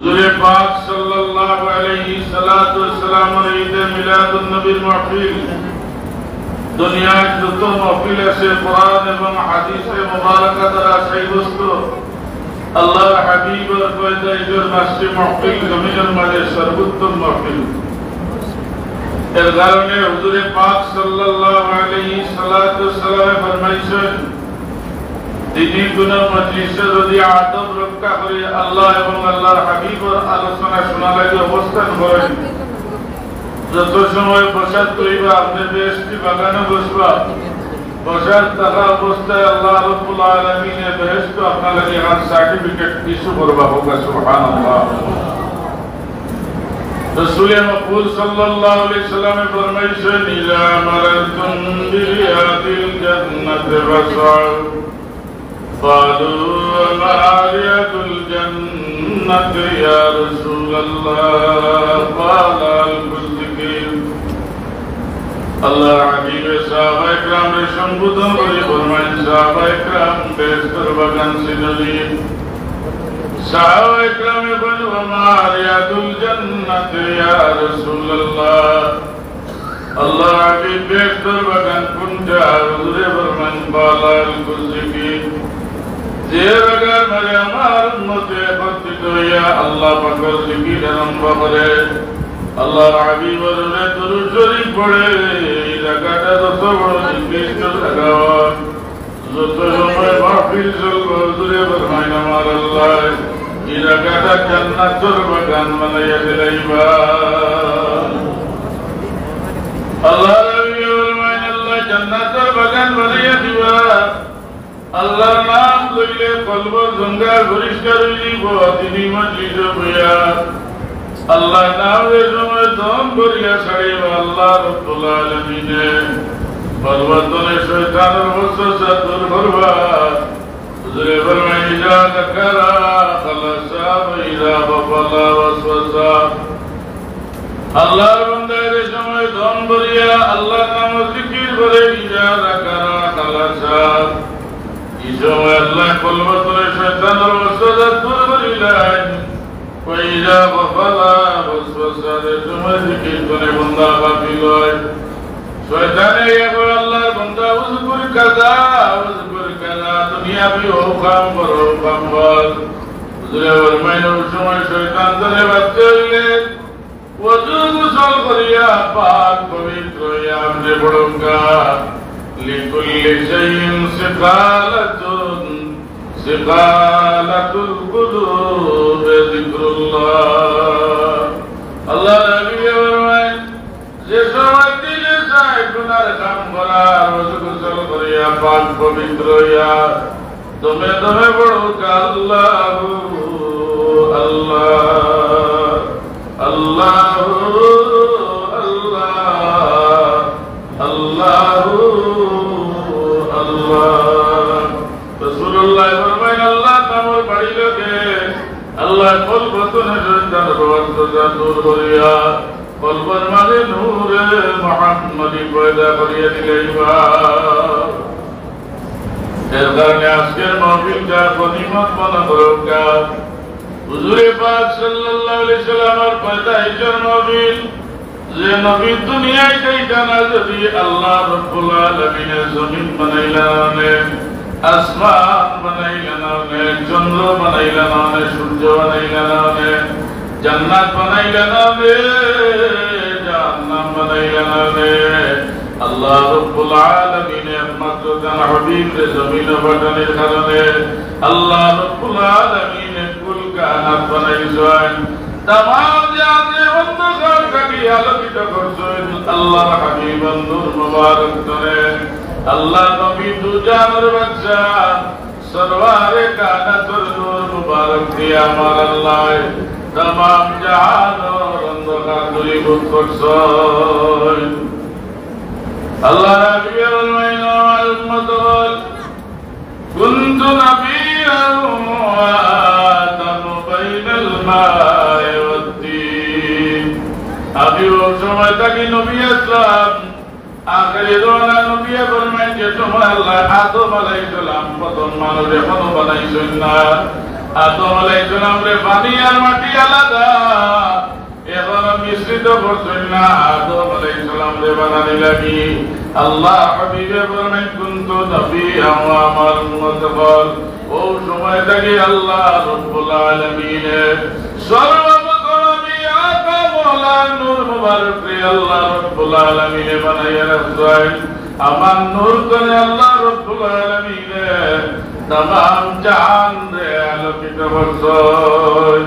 হুজুরে পাক সাল্লাল্লাহু আলাইহি সাল্লাতু ওয়াসসালাম ঈদে মিলাদুন নবীর মাহফিল দুনিয়ার যত মাহফিল আছে কোরআন এবং হাদিসে মুবারাকা দ্বারা সাব্যস্ত আল্লাহর হাবিবের পয়দাইশের মাসে মাহফিল জমিনের মাঝে সর্বোত্তম মাহফিল। এর কারণে হুজুরে পাক সাল্লাল্লাহু আলাইহি সাল্লাতু ওয়াসসালাম ফরমাইছেন, দিনী গুণ মজলিসে যদি আদব রক্ষা করে আল্লাহ এবং আল্লাহর হাবিবের আলোচনা শোনা লাগে অবস্থান করেন, যত সময় বসার করিবা আপনি বেহেশতি বাগানে বসবা, বসার থাকা অবস্থায় আল্লাহ রাব্বুল আলামিনের বেহেশত আপনার লাগে আর সার্টিফিকেট ইস্যু করবা হোক। সুবহানাল্লাহ। রাসূল মাকবুল সাল্লাল্লাহু আলাইহি সাল্লাম ফরমাইছেন, ইলা মারাতুন বিরিয়াদিল জান্নাতি ফাসআউ قالوا وما رياض الجنة يا رسول الله قال الذكر। আল্লাহর হাবিব সাহাবা ইকরামের সম্বোধন করে ফরমায়েন, সাহাবা ইকরাম বেহেশতের বাগান চিনলি। সাহাবা ইকরামে বলেন, ওমা রিয়াদুল জান্নাত ইয়া রাসূলুল্লাহ, আল্লাহর হাবিব বেহেশতের বাগান কোনটা? হুজুরে ফরমান, বালাল কুযিকি, যে বাগান মানে আমার উম্মতে একত্রিত হইয়া আল্লাহ পাকের জিকির আরম্ভ করে, আল্লাহর হাবিবের উপরে দুরূদ শরীফ পড়ে, এই জায়গাটা যত বড় নির্দিষ্ট জায়গা, যত সময় মাহফিল চলবে হুজুরে ফরমাইন, আমার আল্লাহ এই জায়গাটা জান্নাতের বাগান বানাইয়া দিলাইবা। আল্লাহর হাবিব ফরমাইন, আল্লাহ জান্নাতের বাগান বানাইয়া দিবা। আল্লাহর নাম লইলে কলব গঙ্গা পরিষ্কার হইব। তিনি মজলিসে বইয়া আল্লাহর নামের সময় দম করিয়া ছাড়িব। আল্লাহ রাব্বুল আলামিনে পরবর্তনে শয়তানের ওয়াসওয়াসা দূর করবা। হুজুরে ফরমায়, ইজা যাকারা খালাসা ওয়া ইজা গাফালা ওয়াসওয়াসা। আল্লাহর বান্দার সময় দম করিয়া আল্লাহর নাম জিকির করে, ইজা যাকারা খালাসা, এই সময় আল্লাহ কলবতরে শয়তানের ওয়াসওয়াসা দূর করিলেন। ওয়াইজা গাফালা ওয়াসওয়াসার সময় জিকির করে বান্দা গাফিল হয়। শয়তানে কয়, আল্লাহর বান্দা উযকুর কাযা দুনিয়াবি ও কাম করো, কাম বল। হুজুরে ফরমাইন, ওই সময় শয়তান ধরে বাচ্চা হইলে ওযু গোসল করিয়া পাক পবিত্র হইয়া আপনি পড়ঙ্গা। লিকুল্লি শাইইন সিকালাতুন সিকালাতুল কুলুব যিকরুল্লাহ। আল্লাহর হাবিব ফরমায়, যে সময় দিলে চায় গুনার কাম করার, ওযু গোসল করিয়া পাক পবিত্র হইয়া দমে দমে পড়ুকা আল্লাহু আল্লাহ আল্লাহু আল্লাহ আল্লাহু আল্লাহ। রাসূলুল্লাহ ফরমায়, আল্লাহ নামের বাড়ি লোকে আল্লাহ কলবতনে শয়তানের ওয়াসওয়াসা দূর করিয়া কলবের মাঝে নূরে মুহাম্মদী পয়দা করিয়া দিলাইবা। এর কারণে আজকের মাহফিলটা গনিমত মনে করোগা। হুজুরে পাক সাল্লাল্লাহু আলাইহি সাল্লামের পয়দাইশের মাহফিল, যে নবী দুনিয়ায় যাইতা না, যদি আল্লাহ রাব্বুল আলামিনের জমিন বানাইলেন, আসমান বানাইলেন, চন্দ্র বানাইলেন, সূর্য বানাইলেন, জান্নাত বানাইলেন, জাহান্নাম বানাইলেন, আল্লাহ রাব্বুল আলামিন একমাত্র তার হাবিবের জমিনে পাঠানোর কারণে আল্লাহ রাব্বুল আলামিন কুল কায়নাত বানাইছেন। তামাম জাহানে অন্ধকার কাটিয়ে আলোকিত করছেন আল্লাহর হাবিব নূর মুবারক ধরে। আল্লাহ নবী দুজানের বাদশা সরওয়ারে কায়নাতের নূর মুবারক দিয়ে আমার আল্লাহ তামাম জাহানের অন্ধকার দূরীভূত করছেন। আল্লাহ রাব্বুল আলামিন উম্মত বল, কুনতু নাবিয়্যান ওয়া আতামু বাইনাল মা'i ওয়াত-তিন। আমি ওই সময় থাকি নবী আসলাম, আখেরি দোয়া নবী ফরমায়, যে সময় আল্লাহ আদম আলাইহিস সালাম প্রথম মানুষ এখনো বানাইছেন না, আদম আলাইহিস সালামের পানি আর মাটি আলাদা, এখন মিশ্রিত করছেন না, আদম আলাইহিস সালামের বানানি লাগি। আল্লাহ হাবিবে বলেন কুনতু নবিয়্যান ওয়া আমার উম্মত বল, ও সময় থেকে আল্লাহ রাব্বুল আলামিন সর্বপ্রথম আমি আদম ওয়ালার নূর মুবারক রে আল্লাহ রাব্বুল আলামিন বানাইয়া রাখছেন। আমার নূর করে আল্লাহ রাব্বুল আলামিন तमाम জাহান রে আলোকিত করছেন।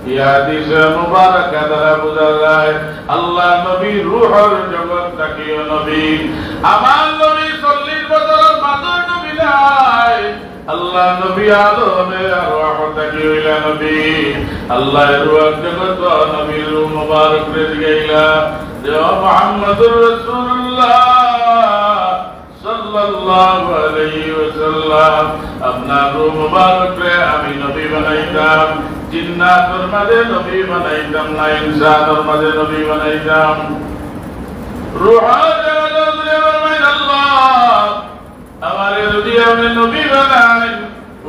এই হাদিসে মুবারকা দ্বারা বোঝা যায় আল্লাহ নবী রূহের জগৎ থাকিও নবী। আমার নবী 40 বছর মাদুর নবী নাই, আল্লাহ নবী আদমের রূহ থাকিও ইলা নবী। আল্লাহ রূহের জগৎ নবী রূহ মুবারক রে দিলা দেও মুহাম্মদুর রাসূলুল্লাহ সাল্লাল্লাহু আলাইহি ওয়াসাল্লাম। আপনার রূহ মুবারক রে আমি নবী বানাইতাম, জিন্নাতের মাঝে নবী বানাইতাম না, ইনসানের মাঝে নবী বানাইতাম। রূহ আল্লাহ আমারে যদি আপনি নবী বানাই,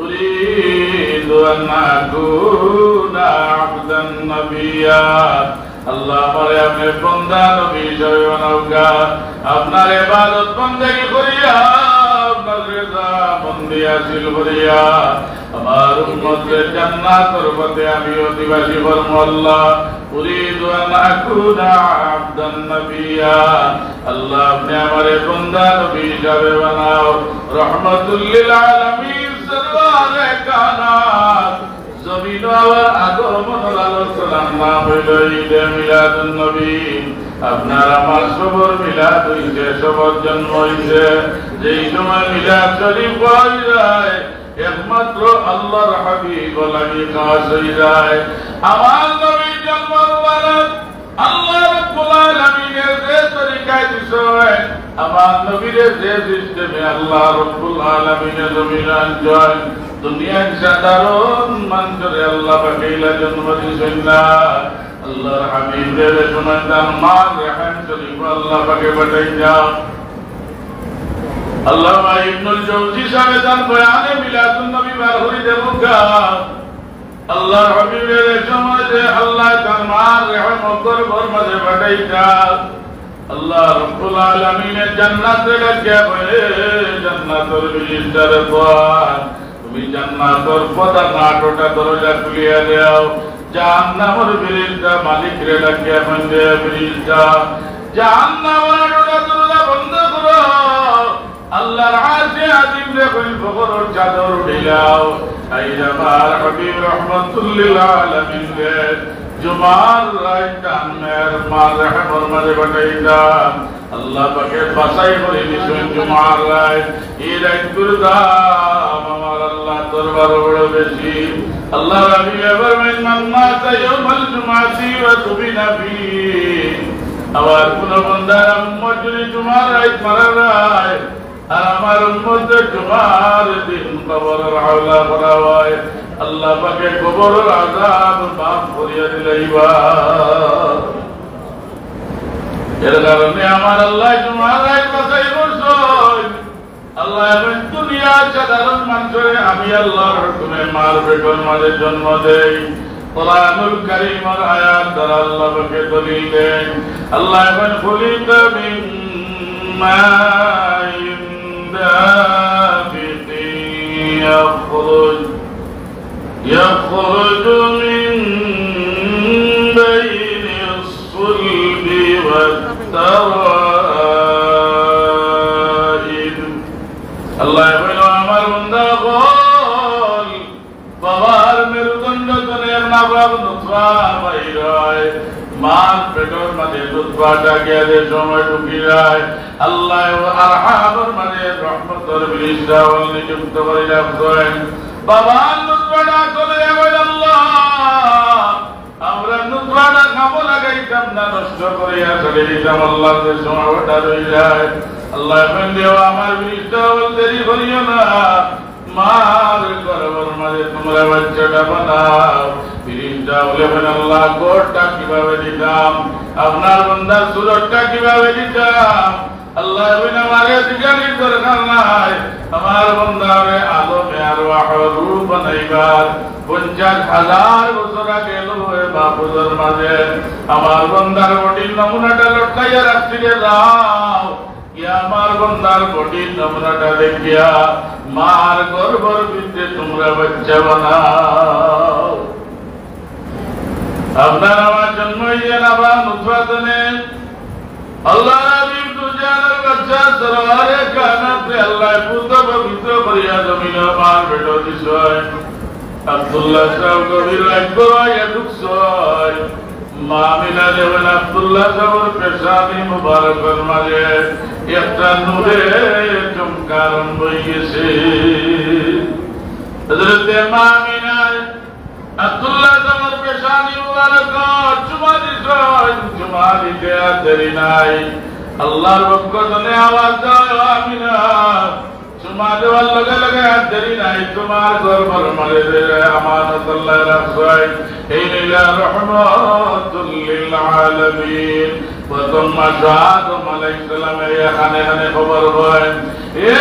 উরিদু আন আকুনা আবদান নবিয়্যা, আল্লাহ আমারে আপনি বান্দা নবী হিসেবে বানাওগা, আপনার ইবাদত বন্দেগী করিয়া আপনার রিজা বন্দি হাসিল করিয়া আমার উম্মতের জান্নাতের পথে আমি অধিবাসী করব। আল্লাহ উরিদু আন আকুনা আবদান নবিয়্যা, আল্লাহ আপনি আমারে বান্দা নবী হিসেবে বানাও। রহমাতুল লিল আলামিন সরওয়ারে কানাত জমিন আর আগমনের আলোচনার নাম হইল ঈদে মিলাদুন নবী। আপনার আমার সবর মিলাদ হইছে, সবর জন্ম হইছে। যেই সময় মিলাদ শরীফ পাওয়া যায় একমাত্র আল্লাহর হাবিব লাগি খাস হয়ে যায়। আমার নবীর জন্ম মুবারক আল্লাহ রাব্বুল আলামিনের যে তরিকায় দিছেন, আমার নবীর যে সিস্টেমে আল্লাহ রাব্বুল আলামিনের জমিন আনছেন, দুনিয়ার সাধারণ মানুষের আল্লাহ পাকেইলা জন্ম দিয়েছেন না। আল্লাহর হাবিবের সময় তার মা রেহান শরীফ আল্লাহ পাকে পাঠাই যাও। আল্লামা ইবনুল জাওজি সাহেব তার বয়ানে মিলাদুন নবী বার হই দেবুকা, আল্লাহর হাবিবের সময় যে আল্লাহ তার মা রহমতের ঘর মাঝে পাঠাই যাও। আল্লাহ রাব্বুল আলামিনের জান্নাতে ডাকিয়া বলে, জান্নাতের বিলিস্টারে পান তুমি জান্নাতের পথ 8টা দরজা খুলিয়া দাও। জাহান্নামের বিলিস্টা মালিক রে ডাকিয়া বলে, বিলিস্টা জাহান্নামের 8টা দরজা বন্ধ করো। আল্লাহর আরশে আজিম রে কই ফখরের চাদর উঠাইলাও। আই আমার হাবিব রহমাতুল লিল আলামিন রে জুমার রাত আমের মার রহমর মাঝে বাটাইতা। আল্লাহ পাকে বাসাই করে দিছেন জুমার রাত। এই রাত দুর্দাম আমার আল্লাহ দরবার বড় বেশি। আল্লাহ রাবি ফরমায়েন মান মাতা ইয়াউমাল জুমাতি ওয়া তুবিনা ফি, আবার কোন বান্দার উম্মত যদি জুমার রাত মারা যায় আর আমার উম্মতের জুমার দিন কবরের হাওলা করা হয়, আল্লাহ পাকে কবরের আযাব মাফ করিয়া দিলাইবা। এর কারণে আমার আল্লাহ জুমার রাত বাছাই করছেন। আল্লাহ এখন দুনিয়ার সাধারণ মানুষের আমি আল্লাহর হুকুমে মার বেগর মাঝে জন্ম দেই। কোরআনুল কারীমের আয়াত দ্বারা আল্লাহ পাকে দলিল দেন। আল্লাহ এখন খুলিত মিন মাইন দাফিক يخرج من بين الصلب والترائب। আল্লাহ বলে আমার বান্দা বল, বাবার মেরুদণ্ড তনের নাবাব নুতফা বাইর হয়, মার পেটের মাঝে নুতফাটা গিয়ে সময় ঢুকি যায়। আল্লাহ আরহামের মাঝে রহমতের বিলিস্টা নিযুক্ত করে রাখছেন। বাবার নুতফাটা চলে যাবে। আল্লাহ আমরা নুতফাটা খাবো লাগাইতাম না, নষ্ট করিয়া চলে দিতাম। আল্লাহ যে সময়টা রয়ে যায়। আল্লাহ বলেও আমার বিলিস্টা দেরি করিও না, মার গর্ভের মাঝে তোমরা বাচ্চাটা বানাও। বিলিস্টা বলে আল্লাহ গোড়টা কিভাবে দিতাম, আপনার বান্দার সুরতটা কিভাবে দিতাম। আল্লাহ বিনা মারে দিগানির দরকার নাই আমার বান্দারে আলমে আরওয়াহ রূপ বানাইবার 50,000 বছর আগে লোহে বাপুজের মাঝে আমার বান্দার বডির নমুনাটা লটকাইয়া রাখছি রে দাও ইয়া আমার বান্দার বডির নমুনাটা দেখিয়া মার গর্ভের ভিতরে তোমরা বাচ্চা বানাও আপনার আমার জন্ম হইয়া নাবা নুতফাতনে আল্লাহ হাবিব দুজানের বাচ্চা সরওয়ারে কানাতে আল্লাহ পুত পবিত্র করিয়া জমিন আমার বেটো দিছয় আব্দুল্লাহ সাহেব কবির রাজ্য দুঃখয় মা মিনা দেবেন আব্দুল্লাহ সাহেবের পেশানি মুবারকের মাঝে একটা নূরে চমকারণ বই গেছে হযরতে মা মিনা আব্দুল্লাহ সাহেবের পেশানি মুবারক চুমা দিছয় চুমা দিতে আর দেরি নাই আল্লাহর পক্ষ থেকে আওয়াজ দাও আমিনা চুমা দেওয়ার লগে লগে আর দেরি নাই তোমার গর্ভের মাঝে আমানত আল্লাহ রাখছয় এই লীলা রহমাতুল লিল আলামিন প্রথম মাস আদম আলাইহিস সালামের এখানে এখানে খবর হয় এ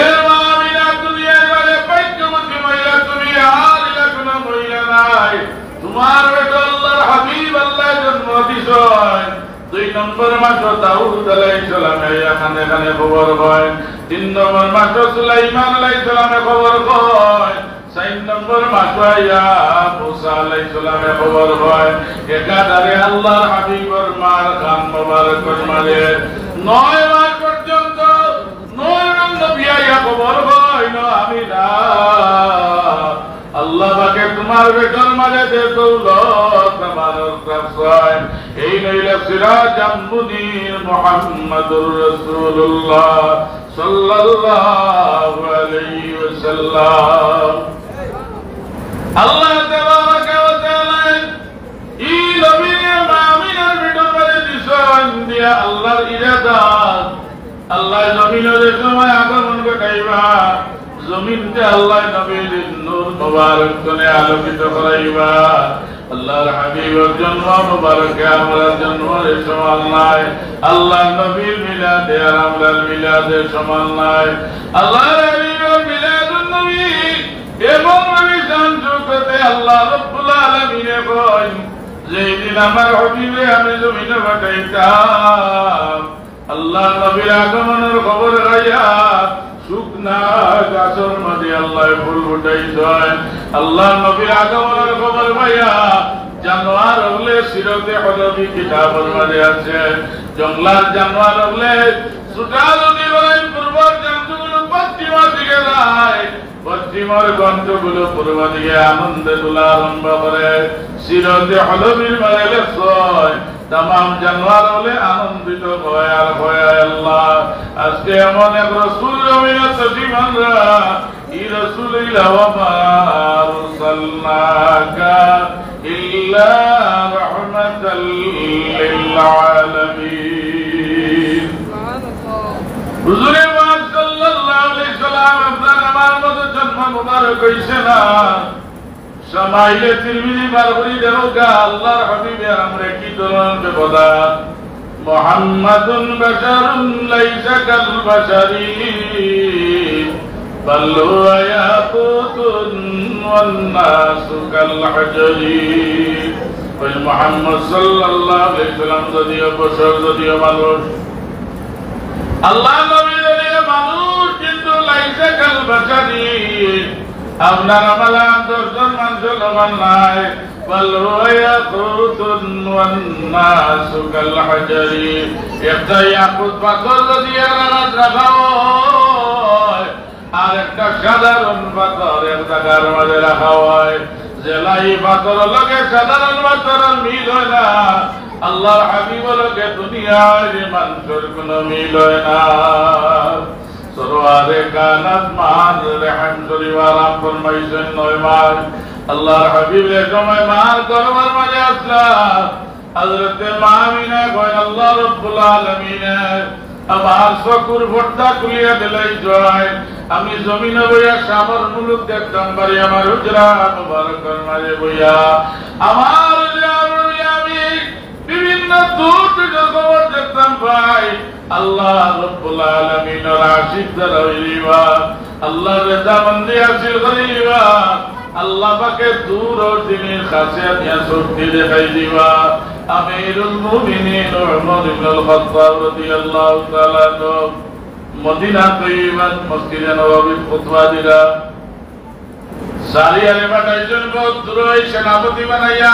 আমিনা দুনিয়ার বারে পয়গম্বরী মহিলা তুমি আর কোনো মহিলা নাই তোমার বেটা আল্লাহর হাবিব আল্লাহ জন্ম দিছয় 2 নম্বর মাস দাউদ আলাইহিস সালামের এখানে এখানে খবর হয় 3 নম্বর মাস সুলাইমান আলাইহিস সালামের খবর হয় 4 নম্বর মাস মুসা আলাইহিস সালামের খবর হয় একাধারে আল্লাহর হাবিবের মার খান মুবারকের মাঝে 9 মাস পর্যন্ত 9 নবী আয়া খবর হয় না আমিনা আল্লাহ পাকে তোমার বেটার মাঝে দে দৌলত আমার রাখছয় এই লাইলা সিরাজাম মুনির মুহাম্মাদুর রাসূলুল্লাহ সাল্লাল্লাহু আলাইহি ওয়াসাল্লাম আল্লাহ তাবারাকা ওয়া তাআলা এই নবীর মামিনার বেটার মাঝে দিছন দিয়া আল্লাহর ইরাদাত আল্লাহ জমিনের সময় আগমন ঘটাইবা জমিনতে আল্লাহ নবীর নূর মুবারক করে আলোকিত করাইবা আল্লাহর হাবিবের জন্ম মুবারকে আমরা জন্মের সমান নাই আল্লাহ নবীর মিলাদে আর আমরার মিলাদে সমান নাই আল্লাহর হাবিবের মিলাদুন নবী এবং নবীর জগতে আল্লাহ রাব্বুল আলামিন কই যেদিন আমার হাবিবে আমি জমিনে পাঠাইতাম আল্লাহ নবীর আগমনের খবর রাইয়া শুকনা গাছের মাঝে আল্লাহ ফুল ফুটাইছেন আল্লাহ নবীর আগমনের খবর পাইয়া জানোয়ার হলে সিরতে হলবি কিতাবের মাঝে আছে জঙ্গলার জানোয়ার হলে ছুটা যদি বলেন পূর্বর জন্তুগুলো পশ্চিমের দিকে যায় পশ্চিমের গন্তগুলো পূর্ব দিকে আনন্দে তোলা আরম্ভ করে সিরতে হলবির মাঝে লেখছয় तमाम जानवर হলে আনন্দিত হয় আর হয় আল্লাহ আজকে এমন এক রাসূল জমিনে তশরিফ আনরা এই রাসূলিল ওয়া আরসালনাকা ইল্লা রাহমাতাল লিল আলামিন হুজুরে পাক সাল্লাল্লাহু আলাইহি সাল্লাম আপনার আমার মত জন্ম মুবারক হইছে না समाइले तिरमिजी बारबरी देरोगा अल्लाह हबीबे हमरे की दुल्हन पे बता मुहम्मदुन बशरुन लैसा कल बशरी बल हुवा याकूतुन वन्नासु कल हजरी कोई मुहम्मद सल्लल्लाहु अलैहि वसल्लम जदियो बशर जदियो मानुष अल्लाह नबी जदियो मानुष किन्तु लैसा कल बशरी আপনার আমালা দর্শন মানস লগান নাই বল ইয়াকুতুন ওয়ান নাসু কাল হাজারি একটা ইয়াকুত পাথর যদি আলাদা রাখাও আর একটা সাধারণ পাথর এক জায়গার মাঝে রাখা হয় জেলাই পাথর লগে সাধারণ পাথর মিল হয় না আল্লাহর হাবিব লগে দুনিয়ার মানুষের কোনো মিল হয় না সরওয়ারে কানাত মান রহম শরীফারাম ফরমাইছেন 9 মাস আল্লাহর হাবিবের সময় মার গর্ভের মাঝে আসলা হযরতে মামিনা কয় আল্লাহ রাব্বুল আলামিন আমার চকুর পর্দা খুলিয়া দিলাই জয় আমি জমিনে বইয়া সামর মুলুক দেখতাম পারি আমার হুজরা মুবারকের মাঝে বইয়া আমার আমি বিভিন্ন দূর থেকে খবর দেখতাম ভাই আল্লাহ রব্বুল আলামিনের আশিক যারা হইবা আল্লাহ রেজামন্দি হাসিল করিবা আল্লাহ পাকে দূর ও দিনের খাসিয়াত নিয়া শক্তি দেখাই দিবা আমিরুল মুমিনিন উমর ইবনে আল-খাত্তাব রাদিয়াল্লাহু তাআলা আনহু মদিনা তৈয়বা মসজিদে নববীর খুতবা দিলা সারিয়ারে বাটাইছেন বহুত দূর হই সেনাপতি বানাইয়া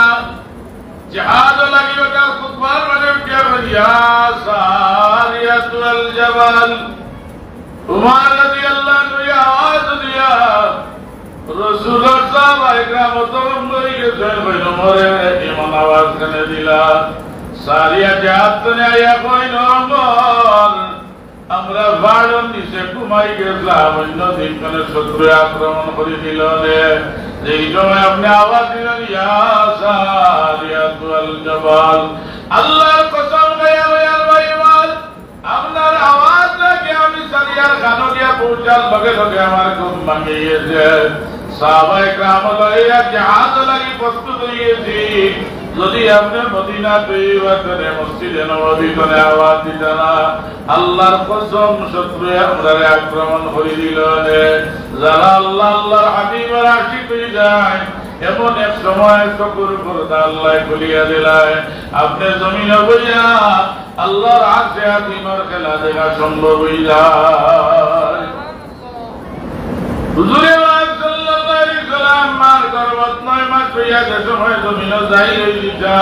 জিহাদ লাগি ওটা খুতবার মানে উঠিয়া বলিয়া সারিয়াতুল জাবাল উমর রাদিয়াল্লাহু আনহু আওয়াজ দিয়া রাসূলুল্লাহ সাল্লাল্লাহু আলাইহি ওয়াসাল্লাম লই গেছেন কইল মরে ইমান আওয়াজ কানে দিলা সারিয়া জিহাদ নে আয়া কইল আমর আমরা বাড়ন নিচে ঘুমাই গেলাম অন্য দিন কোন শত্রু আক্রমণ করে দিল এই সময় আপনি আওয়াজ দিলেন ইয়া সারিয়াতুল জাবাল আল্লাহর কসম আপনার আওয়াজ লাগে আমি সারিয়ার খানো দিয়া পৌঁছাল লগে লগে আমার ঘুম ভাঙে গিয়েছে সাহাবায়ে কেরাম লইয়া জিহাদ লাগি প্রস্তুত হইয়েছি যদি আপনি মদিনা তৈয়বাতে মসজিদে নববীতে আওয়াজ দিতেন আল্লাহর কসম শত্রু আমাদের আক্রমণ করে দিল যারা আল্লাহ আল্লাহর হাবিবের আশিক হয়ে যায় এমন এক সময় চকুর পর্দা আল্লাহ খুলিয়া দিলায় আপনি জমিনে বইয়া আল্লাহর আশে আদিমের খেলা দেখা সম্ভব হয়ে যায় হুজুরে সাল্লাল্লাহু আলাইহি সাল্লাম মার গর্ভত 9 মাস হইয়া যে সময় জমিনে যাই হইছা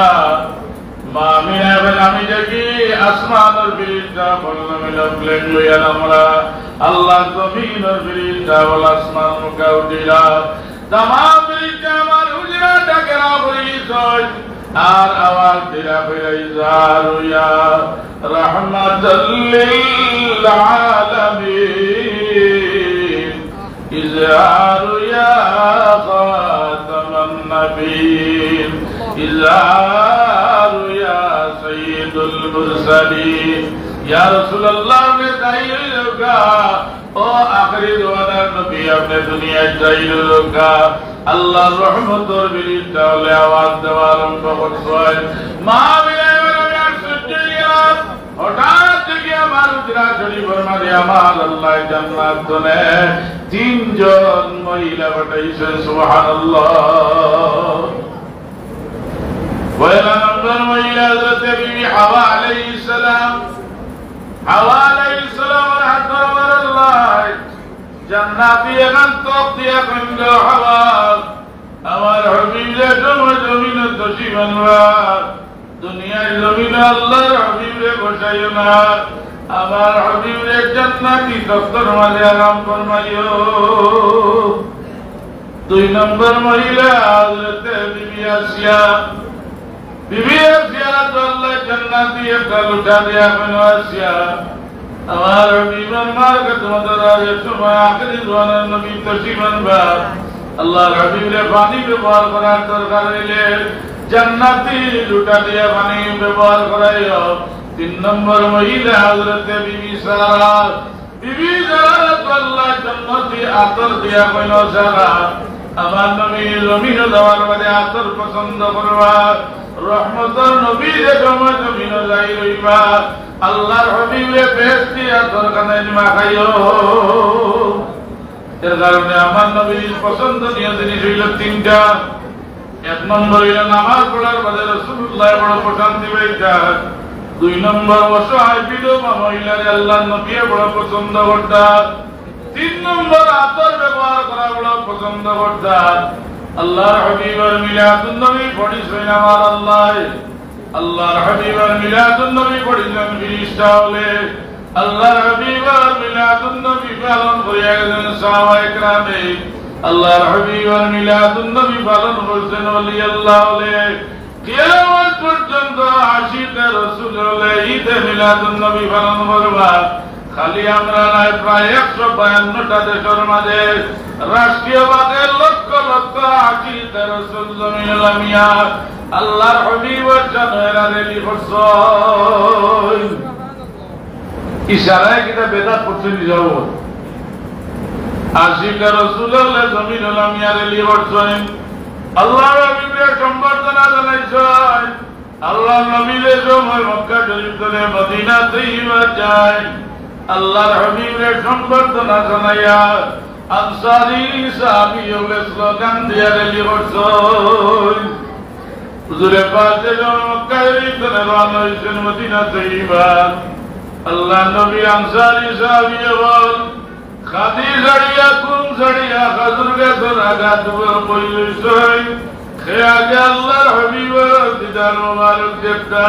মা আমিনা বলে আমি দেখি আসমানের বিরিজটা বললাম প্লেন লইয়া আমরা আল্লাহ জমিনের বিরিজটা বল আসমান মুখে উঠিলা तमाम बिरिजा আমার হুজরাটা কেরা বলিছয় আর আওয়াজ দিলা ফিরাইজারু ইয়া রাহমাতাল লিল আলামিন ইজারু ইয়া খাতামান নবীন ইজারু ইয়া সাইয়্যিদুল মুরসালিন ইয়া রাসূলুল্লাহ নে দাইলুকা ও আখরি দওয়ানার নবী আপনি দুনিয়ায় যাইলুকা আল্লাহর রহমতের বিরিজটা হলে আওয়াজ দেওয়া আরম্ভ করছেন মা বিলাইবের আর সুজিয়া হঠাৎ থেকে আমার উজরা শরীফের মাঝে আমার আল্লাহ জান্নাত দনে তিনজন মহিলা পাঠাইছেন সুবহানাল্লাহ পয়লা নম্বর মহিলা হযরত বিবি হাওয়া আলাইহিস সালাম হাওয়া আলাইহিস সালামের হাত ধরে আল্লাহ জান্নাতি এখান তক দিয়া কইল হাওয়া আমার হাবিবের জমিনে তশিবান দুনিয়ার জমিনে আল্লাহর হাবিবে বসাইও না আমার হাবিবের জান্নাতি দস্তর মাঝে আরাম ফরমাইও দুই নম্বর মহিলা হযরত বিবি আসিয়া তো আল্লাহ জান্নাতি একটা লুটা দেয়া কেন আসিয়া আমার হাবিবের মার্কে তোমাদের আগে সময় আখেরি জওয়ানের নবী তশিবান বা আল্লাহর হাবিবের পানি ব্যবহার করার দরকার হইলে জান্নাতি লুটা দিয়া পানি ব্যবহার করাইও তিন নম্বর মহিলা হযরত বিবি সারা তো আল্লাহ জান্নাতি আতর দিয়া কইল সারা আমার নবী জমিনে যাওয়ার পরে আতর পছন্দ করবা রহমতের নবী যে সময় জমিনে যাই রইবা আল্লাহর হাবিবে বেহেশতি আতর কানে মাখাইও এর কারণে আমার নবীর পছন্দনীয় জিনিস হইল তিনটা এক নম্বর হইল নামাজ পড়ার বাদে রাসূলুল্লাহ বড় প্রশান্তি পাইতা দুই নম্বর অসহায় বিধবা মহিলারে আল্লাহর নবী বড় পছন্দ করতা তিন নম্বর আতর ব্যবহার করা বড় পছন্দ করতা আল্লাহর হাবিবের মিলাদুন নবী পড়িছেন আমার আল্লাহর হাবিবের মিলাদুন নবী পড়িছেন ফিরিস্তা হলে আল্লাহর হাবিবের মিলাদুন নবী পালন করিয়া গেলেন সাহাবায়ে কেরামে আল্লাহর হাবিবের মিলাদুন নবী পালন করছেন ওলি আল্লাহ হলে কিয়ামত পর্যন্ত আশিকে রাসূল হলে ঈদে মিলাদুন নবী পালন করবা খালি আমরা নাই প্রায় 152টা দেশের মাঝে রাষ্ট্রীয়ভাবে লক্ষ লক্ষ আশিকে রাসূল জমিনে লামিয়া আল্লাহর হাবিবের জন্মের রেলি করছেন ইশারায় কিটা বেদাত করছেন যাও আশিকে রাসূলুল্লাহ জমিনে লামিয়া রেলি করছেন আল্লাহর হাবিবের সম্বর্ধনা জানাইছেন আল্লাহ নবীর সময় মক্কা শরীফ থেকে মদিনা তৈবা যায় আল্লাহর হাবিবের সম্বর্ধনা জানাইয়া আনসারী সাহাবী হলে স্লোগান দিয়া রেলি করছেন হুজুরে পাক যখন মক্কা শরীফ থেকে রওনা হয়েছেন মদিনা তৈবা আল্লাহ নবী আনসারী সাহাবী বল খাদি জড়িয়া কুম জড়িয়া খাজুর গাছের আঘাত বইলছেন খেয়াকে আল্লাহর হাবিবের দিদার মোবারক দেখতা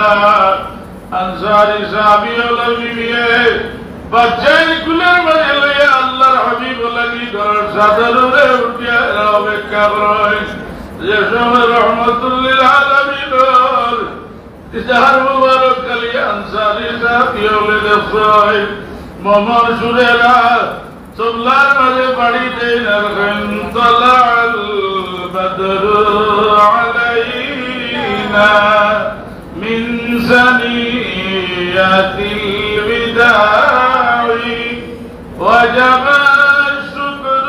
আনসারী সাহাবী হলো বিবিয়ে বাচ্চাই কুলের মাঝে লইয়া আল্লাহর হাবিব লাগি ঘরের চাদরে উঠিয়া অপেক্ষা করেন যে সময় রহমতুল্লিল আলামিনের দিদার মোবারক কালি আনসারী সাহাবী হলে দেখছেন মোমন সুরেরা চল্লার মাঝে বাড়ি দেন তলাল بدر علينا من ثنيات الوداع وجب الشكر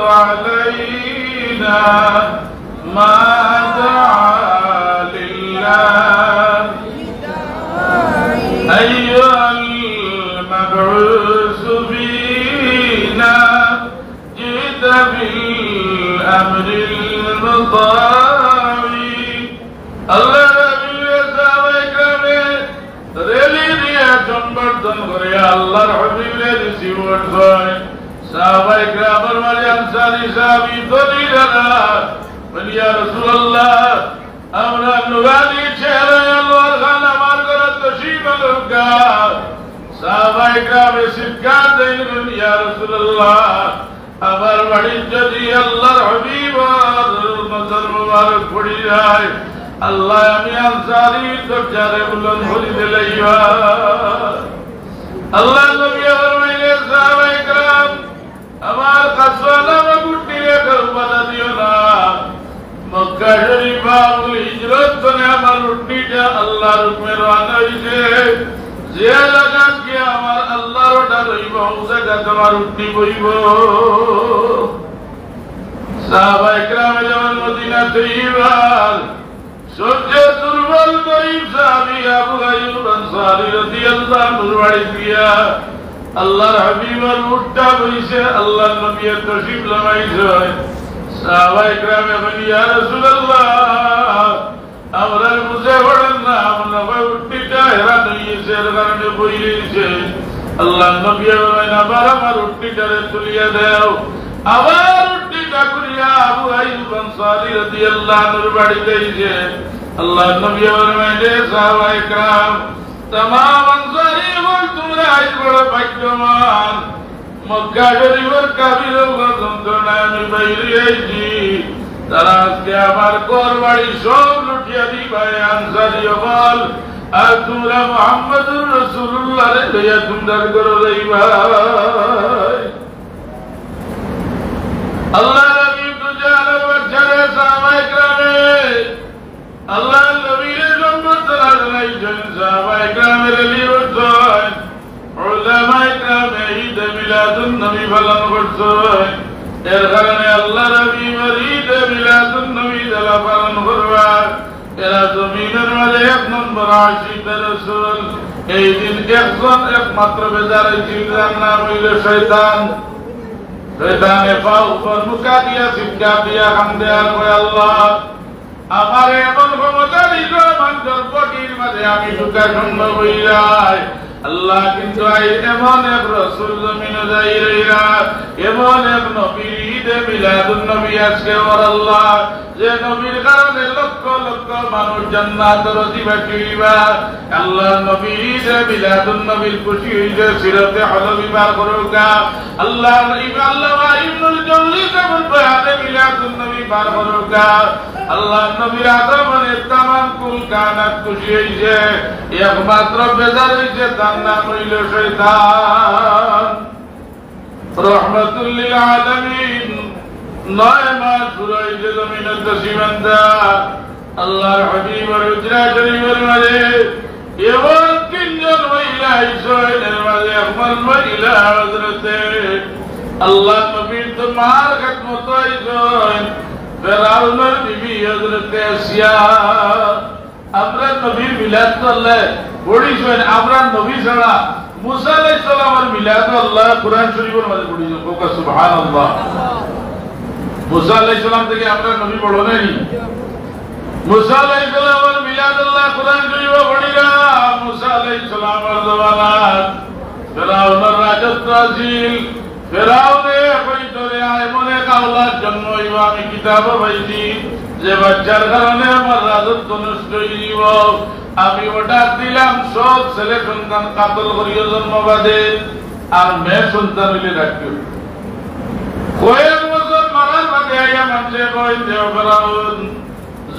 علينا ما دعا لله أيها المبعوث فينا جئت بالأمر المطاع الله نبي সাহাবায়ে রেলি দিয়া সম্বর্ধন করে আল্লাহর হাবিবের জীবন হয় সাহাবায়ে কেরামের মাঝে আনসারী সাহাবী দলিলারা বলিয়া রাসূলুল্লাহ আমরা নুরানি চেহারা আল্লাহর খান আমার ঘরে তশরিফ আনগা সাহাবায়ে কেরামে সিদ্ধান্ত দিলেন ইয়া রাসূলুল্লাহ আমার বাড়ি যদি আল্লাহর হাবিব নজর মুবারক পড়ে যায় আল্লাহ আমি আনসারী দরজারে বুলন্দ করে দিলাইবা আল্লাহ নবী ফরমাইলেন সাহাবায়ে কেরাম আমার কাসওয়ালা গুটিয়ে করবানা দিও না মক্কা শরীফ আবুল হিজরত করে আমার রুটিটা আল্লাহর হুকুমে রওনা হইছে যে জায়গা কি আমার আল্লাহর অর্ডার হইব ওই জায়গা তোমার উঠি বইব সাহাবায়ে কেরাম যখন মদিনা তৈবার সূর্য দুর্বল গরীব সাহাবী আবু আইয়ুব আনসারী রাদিয়াল্লাহু আনহু বাড়ি দিয়া আল্লাহর হাবিবের উঠটা বইছে আল্লাহর নবী তশরিফ লাগাইছে সাহাবায়ে কেরাম বলেন ইয়া রাসূলুল্লাহ আমরা বুঝে পড়েন না আমরা উঠটিটা হেরা হইছে এর কারণে বইছে আল্লাহর নবী বলেন আবার আমার উঠটিটারে তুলিয়া দাও আবার উঠটিটা করিয়া আবু আইয়ুব আনসারী রাদিয়াল্লাহু আনহু বাড়ি যাইছে আল্লাহর নবী বলেন হে সাহাবায়ে কেরাম तमाम আনসারী বল তোমরা আজ বড় ভাগ্যবান মক্কা শরীফের কাফিরের যন্ত্রণায় আমি বাইরে আইছি তারা আজকে আমার ঘর বাড়ি সব লুটিয়া দিবা আনসারী বল আর তোমরা মুহাম্মদুর রাসূলুল্লাহ লইয়া তোমরা ঘরে যাইবা আল্লাহ নবী তো জানে বাচ্চারে সাহাবায়ে কেরামে আল্লাহ নবীর সম্বর্ধনা জানাইছেন সাহাবায়ে কেরামের লিওজন উলামায়ে কেরামে ঈদ মিলাদুন নবী পালন করছেন এর কারণে আল্লাহ নবী ঈদ মিলাদুন নবী পালন করবা এরা জমিনের মাঝে এক নম্বর আশিক রাসূল এই দিন একজন একমাত্র বেজার জিন্দার নাম হইল শয়তান শয়তানে পাও উপর মুখা দিয়া সিদ্ধা দিয়া কান্দে আর কয় আল্লাহ আমার এমন ক্ষমতা দিল মানুষের বটির মাঝে আমি ঢুকা সম্ভব হয়ে যায় আল্লাহ কিন্তু এমন এক রাসূল জমিনে যাই রইলা এমন এক নবী ঈদে মিলাদুন নবী আজকে ওর আল্লাহ যে নবীর কারণে লক্ষ লক্ষ মানুষ জান্নাতের অধিবাসী হইবা আল্লাহ নবী ঈদে মিলাদুন নবীর খুশি হইছে সিরাতে হলবি পার করুকা আল্লাহ ইবনুল জওজি যেমন বয়ানে মিলাদুন নবী পার করুকা আল্লাহ নবীর আগমনে তামাম কুল কায়নাত খুশি হইছে একমাত্র বেজার হইছে তার নাম হইল শয়তান রহমাতুল লিল আলামিন নয় মাস পুরো হইছে জমিনের দশিবান্দা আল্লাহর হাবিবের উজরা শরীফের মাঝে এমন তিনজন মহিলা আইছেন এর মাঝে একজন মহিলা হযরতে আল্লাহ নবীর তো মার খেদমত আইছেন ফেরাউনের বিবি হযরতে আসিয়া আমরা নবীর মিলাদ তো আল্লাহ পড়িছেন, আমরা নবী ছাড়া মুসা আলাইহিস সালামের মিলাদ আল্লাহ কুরআন শরীফের মধ্যে পড়িছেন। কোকা সুবহানাল্লাহ। মুসা আলাইহিস সালাম থেকে আমরা নবী পড়ো নাই। মুসা আলাইহিস সালামের মিলাদ আল্লাহ কুরআন শরীফে পড়িরা। মুসা আলাইহিস সালামের জমানাত ফেরাউনের রাজত্ব আছিল। ফেরাউনে কইতরে এমন এক আওলাদ জন্ম হইব, আমি কিতাব পাইছি যে বাচ্চার কারণে আমার রাজত্ব নষ্ট হইব। আমি ওটা দিলাম সব ছেলে সন্তান কাতল করিও জন্মবাদে, আর মেয়ে সন্তান হইলে রাখিও। কয়েক বছর মারার বাদে আইয়া মানুষে কই যে ফেরাউন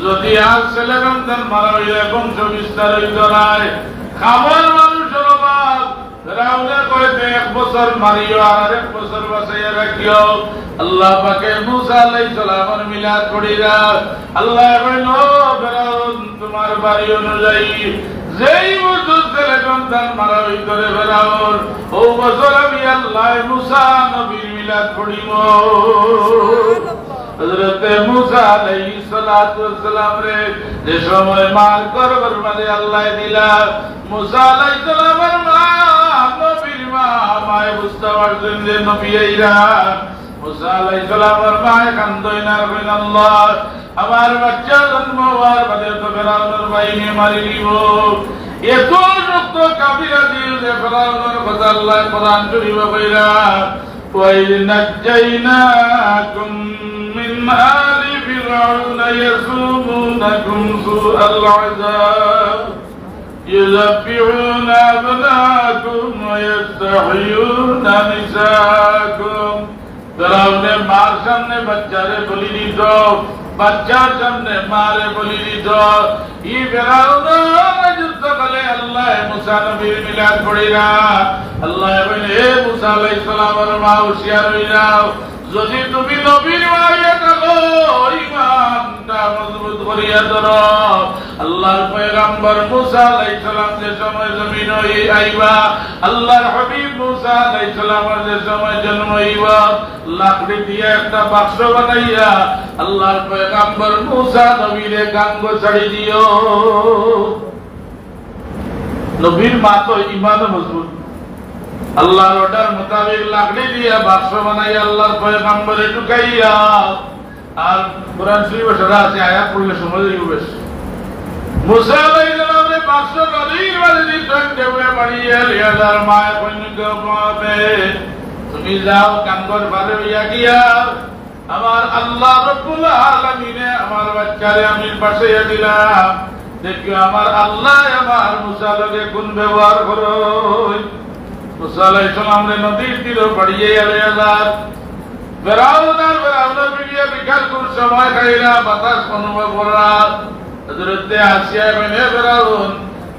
যদি আর ছেলে সন্তান মারা হইলে বংশ বিস্তার হইত নাই, খাবার মানুষের অভাব। ফেরাউনে কইতে 1 বছর মারিও আর 1 বছর বাঁচাইয়া রাখিও। আল্লাহ পাকে মুসা আলাইহিস সালামের মিলাদ পড়িরা। আল্লাহ কইল ফেরাউন তোমার বাড়ি অনুযায়ী যেই বছর ছেলে সন্তান মারা হইত রে ফেরাউন, ও বছর আমি আল্লাহ মুসা নবীর মিলাদ পড়িব। হযরতে মুসা আলাইহিস সালাতু ওয়াস সালাম রে যে সময় মার করবার মাঝে আল্লাহ দিলা, মুসা আলাইহিস সালামের মা নবীর মা মায় বুঝতে পারছেন যে নবী আইরা। মুসা আলাইহিস সালামের মায় কান্দই না, কইন আল্লাহ আমার বাচ্চা জন্ম হওয়ার বাদে তো ফেরাউনের বাহিনী মারি দিব। এত শক্ত কাফিরা দিল যে ফেরাউনের কথা আল্লাহ কোরআন শরীফে কইরা وَإِذْ نَجَّيْنَاكُمْ مِنْ آلِ فِرْعَوْنَ يَسُومُونَكُمْ سُوءَ الْعَذَابِ يُذَبِّحُونَ أَبْنَاءَكُمْ وَيَسْتَحْيُونَ نِسَاءَكُمْ। ফেরাউনে মার সামনে বাচ্চারে বলি দিত, বাচ্চার সামনে মারে বলি দিত। ই ফেরাউনের যুদ্ধকালে আল্লাহ মুসা নবীর মিলাদ পড়িরা। আল্লাহ বলে হে মুসা আলাইহিস সালামের মা হুঁশিয়ার হই যাও, যদি তুমি নবীর মাইয়া থাকো ঈমানটা মজবুত করিয়া ধরো। আল্লাহর পয়গম্বর মুসা আলাইহিস সালাম যে সময় জমিন আইবা, আল্লাহর হাবিব মুসা আলাইহিস সালামের যে সময় জন্ম হইবা, লাকড়ি দিয়ে একটা বাক্স বানাইয়া আল্লাহর পয়গম্বর মুসা নবীরে গাঙ্গ ছাড়ি দিও। নবীর মা তো ঈমান মজবুত। আল্লাহর অর্ডার মোতাবেক লাকড়ি দিয়ে বাক্স বানাইয়া আল্লাহর পয়গম্বরে ঢুকাইয়া, আর কোরআন শরীফে সারা আছে আয়াত পড়লে সময় লাগবে বেশ। মুসা আলাইহিস সালামের বাক্স নবীর মাঝে দিতেন, দেবে বাড়িয়ে লিয়াদার মায় কইনকে পাবে তুমি যাও কাঙ্গর বারে হইয়া গিয়া আমার আল্লাহ রাব্বুল আলামিনে আমার বাচ্চারে আমি পাশে দিলাম, দেখিও আমার আল্লাহ আমার মুসা লগে কোন ব্যবহার করো। মুসা আলাইহিস সালামের নদীর তীরে বাড়িয়ে লিয়াদার ফেরাউনের বিবিয়া বিকাল কোন সময় খাইলা বাতাস অনুভব করা। হযরতে আসিয়া বলে ফেরাউন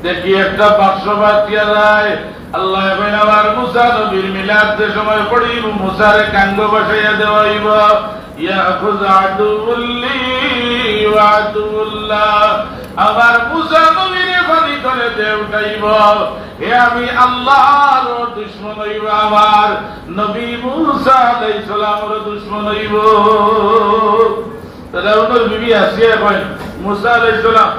দেখি একটা বাক্স বাঁচিয়া যায়। আল্লাহ বলে আমার মুসা নবীর মিলাদ যে সময় পড়িব মুসারে কাঙ্গ বসাইয়া দেওয়া হইব। ইয়াখুয আদুল্লি ওয়া আদুল্লাহ, আমার মুসা নবীরে ফানি করে দে উঠাইব। হে আমি আল্লাহর দুশমন হইব, আমার নবী মুসা আলাইহিস সালামের দুশমন হইব। ফেরাউনের বিবি আসিয়া কয় মুসা আলাইহিস সালাম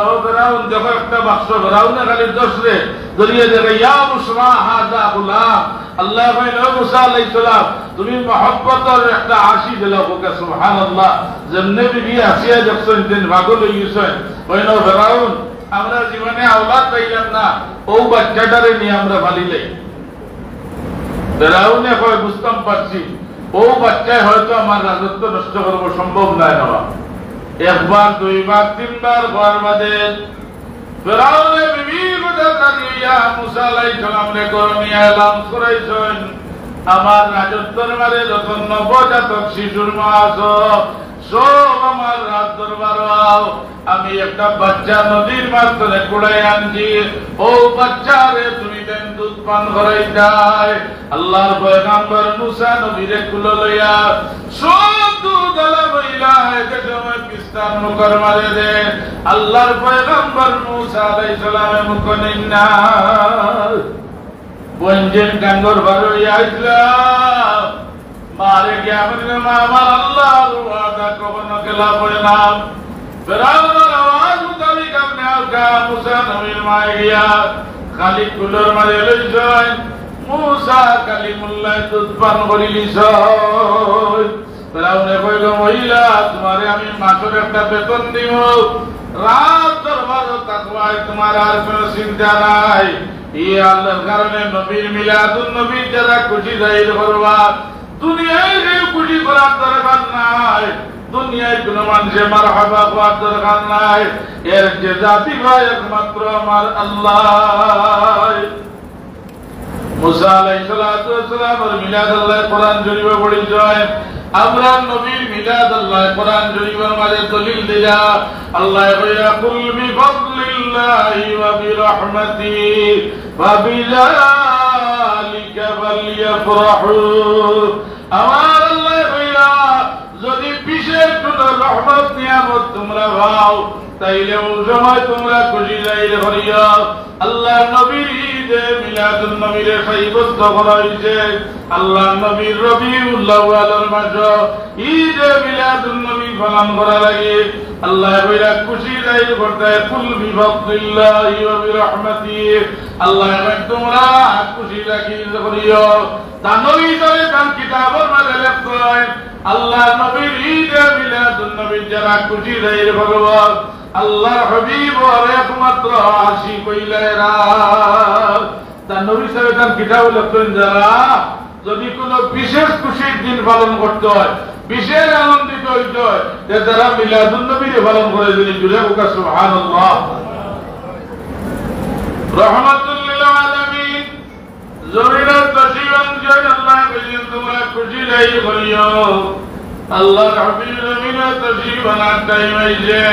ও ফেরাউন দেখো একটা বাক্স। ফেরাউনে খালি দোষরে ধরিয়ে দেখে ইয়া মুসা হাযা গুলাম। আল্লাহ কইল ও মুসা আলাইহিস সালাম তুমি মহব্বতের একটা আশি দিলা। ওকে সুবহানাল্লাহ। যেমনে বিবি আসিয়া দেখছেন দিন পাগল হয়ে গেছেন। কইল ফেরাউন আমরা জীবনে আওলাদ পাইলাম না, ও বাচ্চাটারে নিয়ে আমরা ভালিলাই। ফেরাউনে কয় বুঝতাম পারছি ও বাচ্চায় হয়তো আমার রাজত্ব নষ্ট করবো, সম্ভব নয় নেওয়া। একবার দুইবার তিনবার ঘর বাদে ফেরাউনের বিবির কথা জানিয়া মুসা আলাইহিস সালামকে করণিয়া এলাম করাইছেন, আমার রাজত্বের মাঝে যত নবজাতক শিশুর মা আছো সব আমার রাত দরবার। আমি একটা বাচ্চা নদীর মাঝখানে কুড়াই আনছি, ও বাচ্চারে তুমি দেন দুধ পান করাই যায়। আল্লাহর পয়গম্বর মুসা নবীরে কুলো লইয়া সব দুধ আলা বইলা যে সময় পিস্তার মুখের মাঝে দে আল্লাহর পয়গম্বর মুসা আলাইহিস সালামের মুখ নিন্না বঞ্জেন কাঙ্গর বারো আইসলাম মারে গিয়া আমার আল্লাহর ওয়াদা কখনো খেলা পড়ে না। ফেরাউনের আওয়াজ তরিকা নেওয়া মুসা নবীর মায়ে গিয়া খালি কুলোর মাঝে লইছয় মুসা কালিমুল্লাহ দুধ পান করি লিছয় ফেরাউনে কইল মহিলা তোমারে আমি মাসের একটা বেতন দিব রাত দরবার তাকওয়ায় তোমার আর কোনো চিন্তা নাই এই আল্লাহর কারণে নবীর মিলাদুন নবীর যারা খুশি জাহির করবা দুনিয়ায় কেউ খুশি করার দরকার নাই দুনিয়ায় কোনো মানুষে মারহাবা করার দরকার নাই এর যে জাতি হয় একমাত্র আমার আল্লাহ মুসা আলাইহিস সালাতু ওয়াস সালাম এর মিলাদ আল্লাহ কোরআন শরীফে পড়িয়েছেন আমরা নবীর মিলাদ আল্লাহ কোরআন শরীফের মাঝে দলিল দিয়া আল্লাহ কইয়া কুল বিফাদলিল্লাহি ওয়া বিরহমাতিহি ওয়া বিযালিকা ফালইফরাহু আমার আল্লাহ কইয়া যদি বিশেষ কোনো রহমত নিয়ামত তোমরা পাও তাইলে ওই সময় তোমরা খুশি জাহির করিও আল্লাহ নবীর ঈদে মিলাদুন নবীর সাব্যস্ত করা হয়েছে আল্লাহ নবীর রবিউল আউয়ালের মাসে ঈদে মিলাদুন নবী পালন করা লাগে আল্লাহ কইরা খুশি জাহির করতে কুল বিফাদলিল্লাহি ওয়া বিরহমাতিহি আল্লাহ তোমরা খুশি জাহির করিও তা নবী ধরে তার কিতাবের মধ্যে লেখা হয় আল্লাহ নবীর ঈদে মিলাদুন নবী যারা খুশি জাহির করবে আল্লাহর হাবিব আর একমাত্র আশিক হইলেরা তা নবী সাহেব তার কিতাবে লেখেন যারা যদি কোনো বিশেষ খুশির দিন পালন করতে হয় বিশেষ আনন্দিত হইতে হয় যারা মিলাদুন নবীর পালন করে যদি জুড়ে ওকা সুবহানাল্লাহ রাহমাতুল লিল আলামিন জমিনের তশরিফান জয় আল্লাহ বলেন তোমরা খুশি জাহির করিও আল্লাহর হাবিব জমিনের তশরিফান টাইম আইছে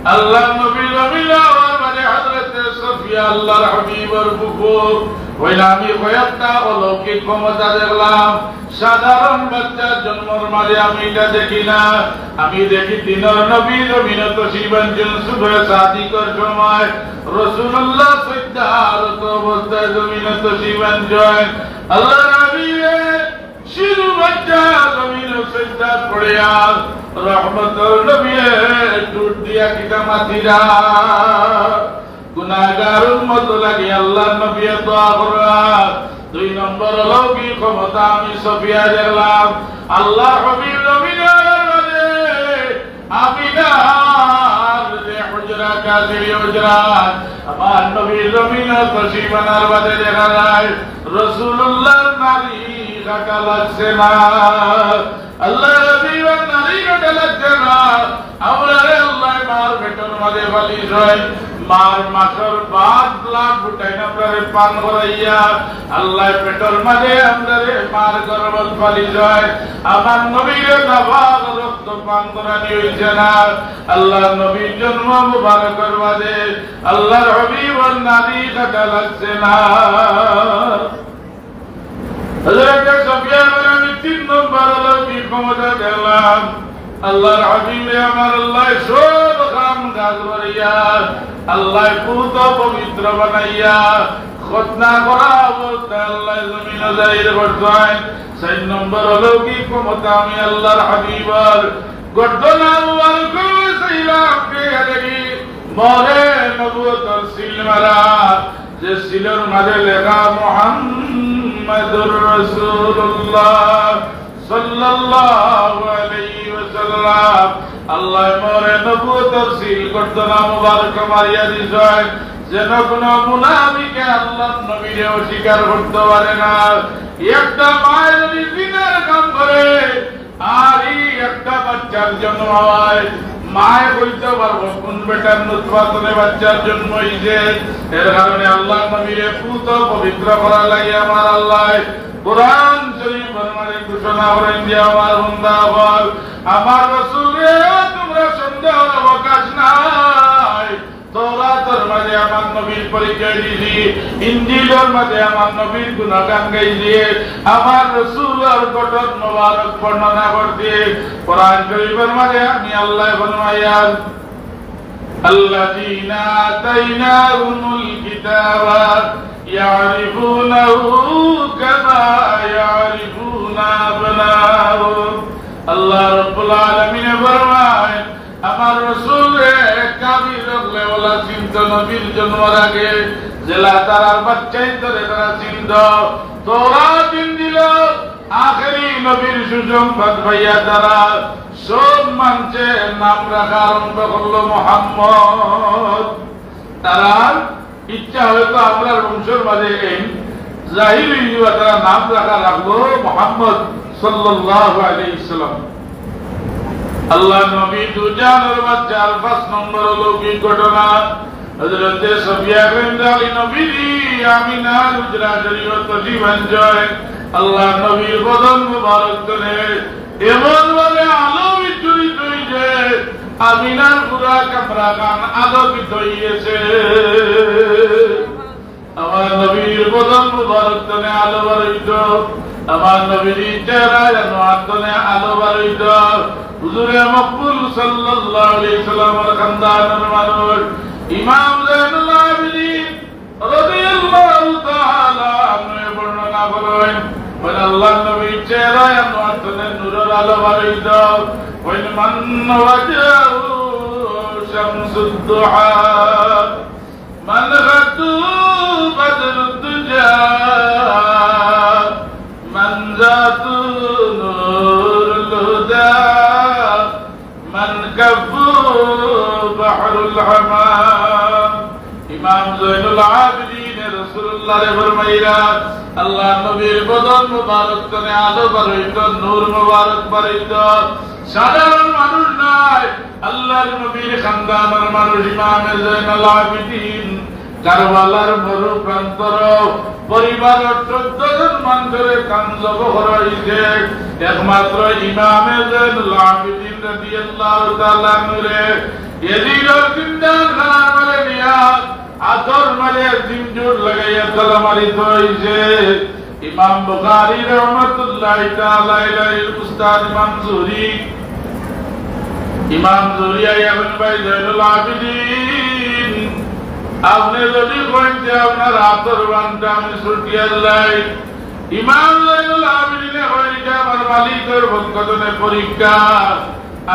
আল্লাহ নবী রবিলা আর মানে হযরত সফিয়া আল্লাহর হাবিবের বুকু ওইলা আমি কয়েকটা অলৌকিক ক্ষমতা দেখলাম সাধারণ বাচ্চার জন্মের মাঝে আমি এটা দেখি না আমি দেখি দিনের নবী জমিনে তশরিফান সুবহ সাদিকের সময় রাসূলুল্লাহ সাল্লাল্লাহু অবস্থায় জমিনে তশরিফান জয় আল্লাহর হাবিবে শিশু বাচ্চা জমিনে সিজদা পড়িয়া রহমতুল নবী টুট দিয়া কিটা মাথিরা গুনাহগার উম্মত লাগি আল্লাহর নবী দোয়া করা দুই নম্বর লৌকি ক্ষমতা আমি সফিয়া দেখলাম আল্লাহ হাবিব জমিনের মাঝে আমিনার যে হুজরা কাজির হুজরা আমার নবী জমিনে তশরিফানের মাঝে দেখা যায় রাসূলুল্লাহর নারী কাটা লাগছে না আল্লাহ হাবিবের নারী কাটা লাগছে না আমরা আল্লাহ মার পেটের মাঝে বালিশ হয় মার মাসর বাদ লাখ ফুটাই আপনারে পান করাইয়া আল্লাহ পেটের মাঝে আমাদের মার গর্ভত বালিশ হয় আমার নবীর নাভাগ রক্ত পান করানি হয়েছে না আল্লাহ নবীর জন্ম মুবারকের মাঝে আল্লাহর হাবিবের নারী কাটা লাগছে না হযরত সফিয়া আমি 3 নম্বর অলৌকিক ক্ষমতা দেখলাম আল্লাহর হাবিবে আমার আল্লাহ সব কাম কাজ করিয়া আল্লাহ পুত পবিত্র বানাইয়া খতনা করা অবস্থায় আল্লাহ জমিনে জাহির করতেন 4 নম্বর অলৌকিক ক্ষমতা আমি আল্লাহর হাবিবের গর্দনা মুবারক সাইলাম কে দেখি মরে নবুয়তের সিল মারা যে সিলের মাঝে লেখা মুহাম্মাদুর রাসূলুল্লাহ সাল্লাল্লাহু আলাইহি ওয়াসাল্লাম আল্লাহ মরে নবুয়তের সিল গর্দনা মুবারক মারিয়া দিছেন যেন কোন মুনাফিকে আল্লাহর নবীকে অস্বীকার করতে পারে না একটা মায়ের যদি বিনার কাম করে আর এই একটা বাচ্চার জন্ম হয় মায়ে বলতে পারবো কোন বেটার নুতফাতে বাচ্চার জন্ম হইছে এর কারণে আল্লাহ নবীকে পুত পবিত্র করা লাগে আমার আল্লাহ কুরআন শরীফের মধ্যে ঘোষণা করেন যে আমার বান্দা বল আমার রাসূলে তোমরা সন্দেহের অবকাশ নাই তওরাতের মধ্যে আমার নবীর পরিচয় দিয়েছি ইনজিলের মধ্যে আমার নবীর গুণগান গাইছি আমার রাসূলের গঠন মোবারক বর্ণনা করতে কোরআন শরীফের মধ্যে আমি আল্লাহ ফরমায়ার আল্লাযীনা আতাইনাহুমুল কিতাবা ইয়ারিফুনাহু কামা ইয়ারিফুনা আবনাহুম আল্লাহ রাব্বুল আলামিন ফরমায় আমার রাসূল কাবির লাগলে গুলা চিন্ত নবীর জন্মের আগে জেলা তারার বাচ্চাই ধরে তারা চিন্ত তোরা দিন দিল আখেরি নবীর সুসংবাদ ভাইয়া তারা সব মানছে নাম রাখা আরম্ভ করলো মুহাম্মদ। তারা ইচ্ছা হয়তো আমরা বংশের মাঝে এই জাহিলি যুবা তারা নাম রাখা রাখলো মুহাম্মদ সাল্লাল্লাহু আলাইহি সাল্লাম। আল্লাহ নবী দুজানের বাচ্চার 5 নম্বর অলৌকিক ঘটনা হযরত সফিয়া বিনতে আলী নবী আমিনার হুজরা শরীফ জীবন জয় আল্লাহ নবীর বদন মুবারক তলে এমন ভাবে আলো বিচরিত হইছে আমিনার পুরা কামরা গান আলোকিত হইছে। আমার নবীর বদন মুবারক তলে আলো বাড়িত, আমার নবীর চেহারায় আতনে আলো বাড়িত। হুজুরে মকবুল সাল্লাল্লাহু আলাইহি সাল্লামের খানদানের মানুষ ইমাম যায়নুল আবেদিন রাদিয়াল্লাহু তাআলা আনহু বর্ণনা করেন ওই আল্লাহর নবীর চেহারায় আতনে নূরের আলো বাড়িত। ওই মান ওয়াজাহু শামসুদ দুহা মান গাদু বদরুদ দুজা মান জাতু নূরুল হুদা মান কাফু বাহরুল হামাম। ইমাম যায়নুল আবেদিন রাসূলুল্লাহ ফরমাইরা আল্লাহ নবীর বদন মুবারক তনে আলো বাড়িত, নূর মুবারক বাড়িত। সাধারণ মানুষ নয়, আল্লাহর নবীর খানদানের মানুষ ইমাম যায়নুল আবেদিন কারবালার মরু প্রান্তর পরিবারের 14 জন মানুষের কাঞ্জব হরাইছে। একমাত্র ইমাম যায়নুল আবেদিন রাদিয়াল্লাহু তাআলা নূরে এদিকের জিন্দান খানার মালে নিয়া আতর মালে জিনজুর লাগাইয়া তালামারিত হইছে। ইমাম বুখারী রাহমাতুল্লাহি তাআলা আলাইহি উস্তাদ ইমাম জুহরি আইয়াবেন ভাই যায়নুল আবেদিন আপনি যদি কইতে আপনার আতর বানটা আমি ছুটিয়ে লাই। ইমাম যায়নুল আবেদিনে কইতে আমার মালিকের ভক্তজনে পরীক্ষা,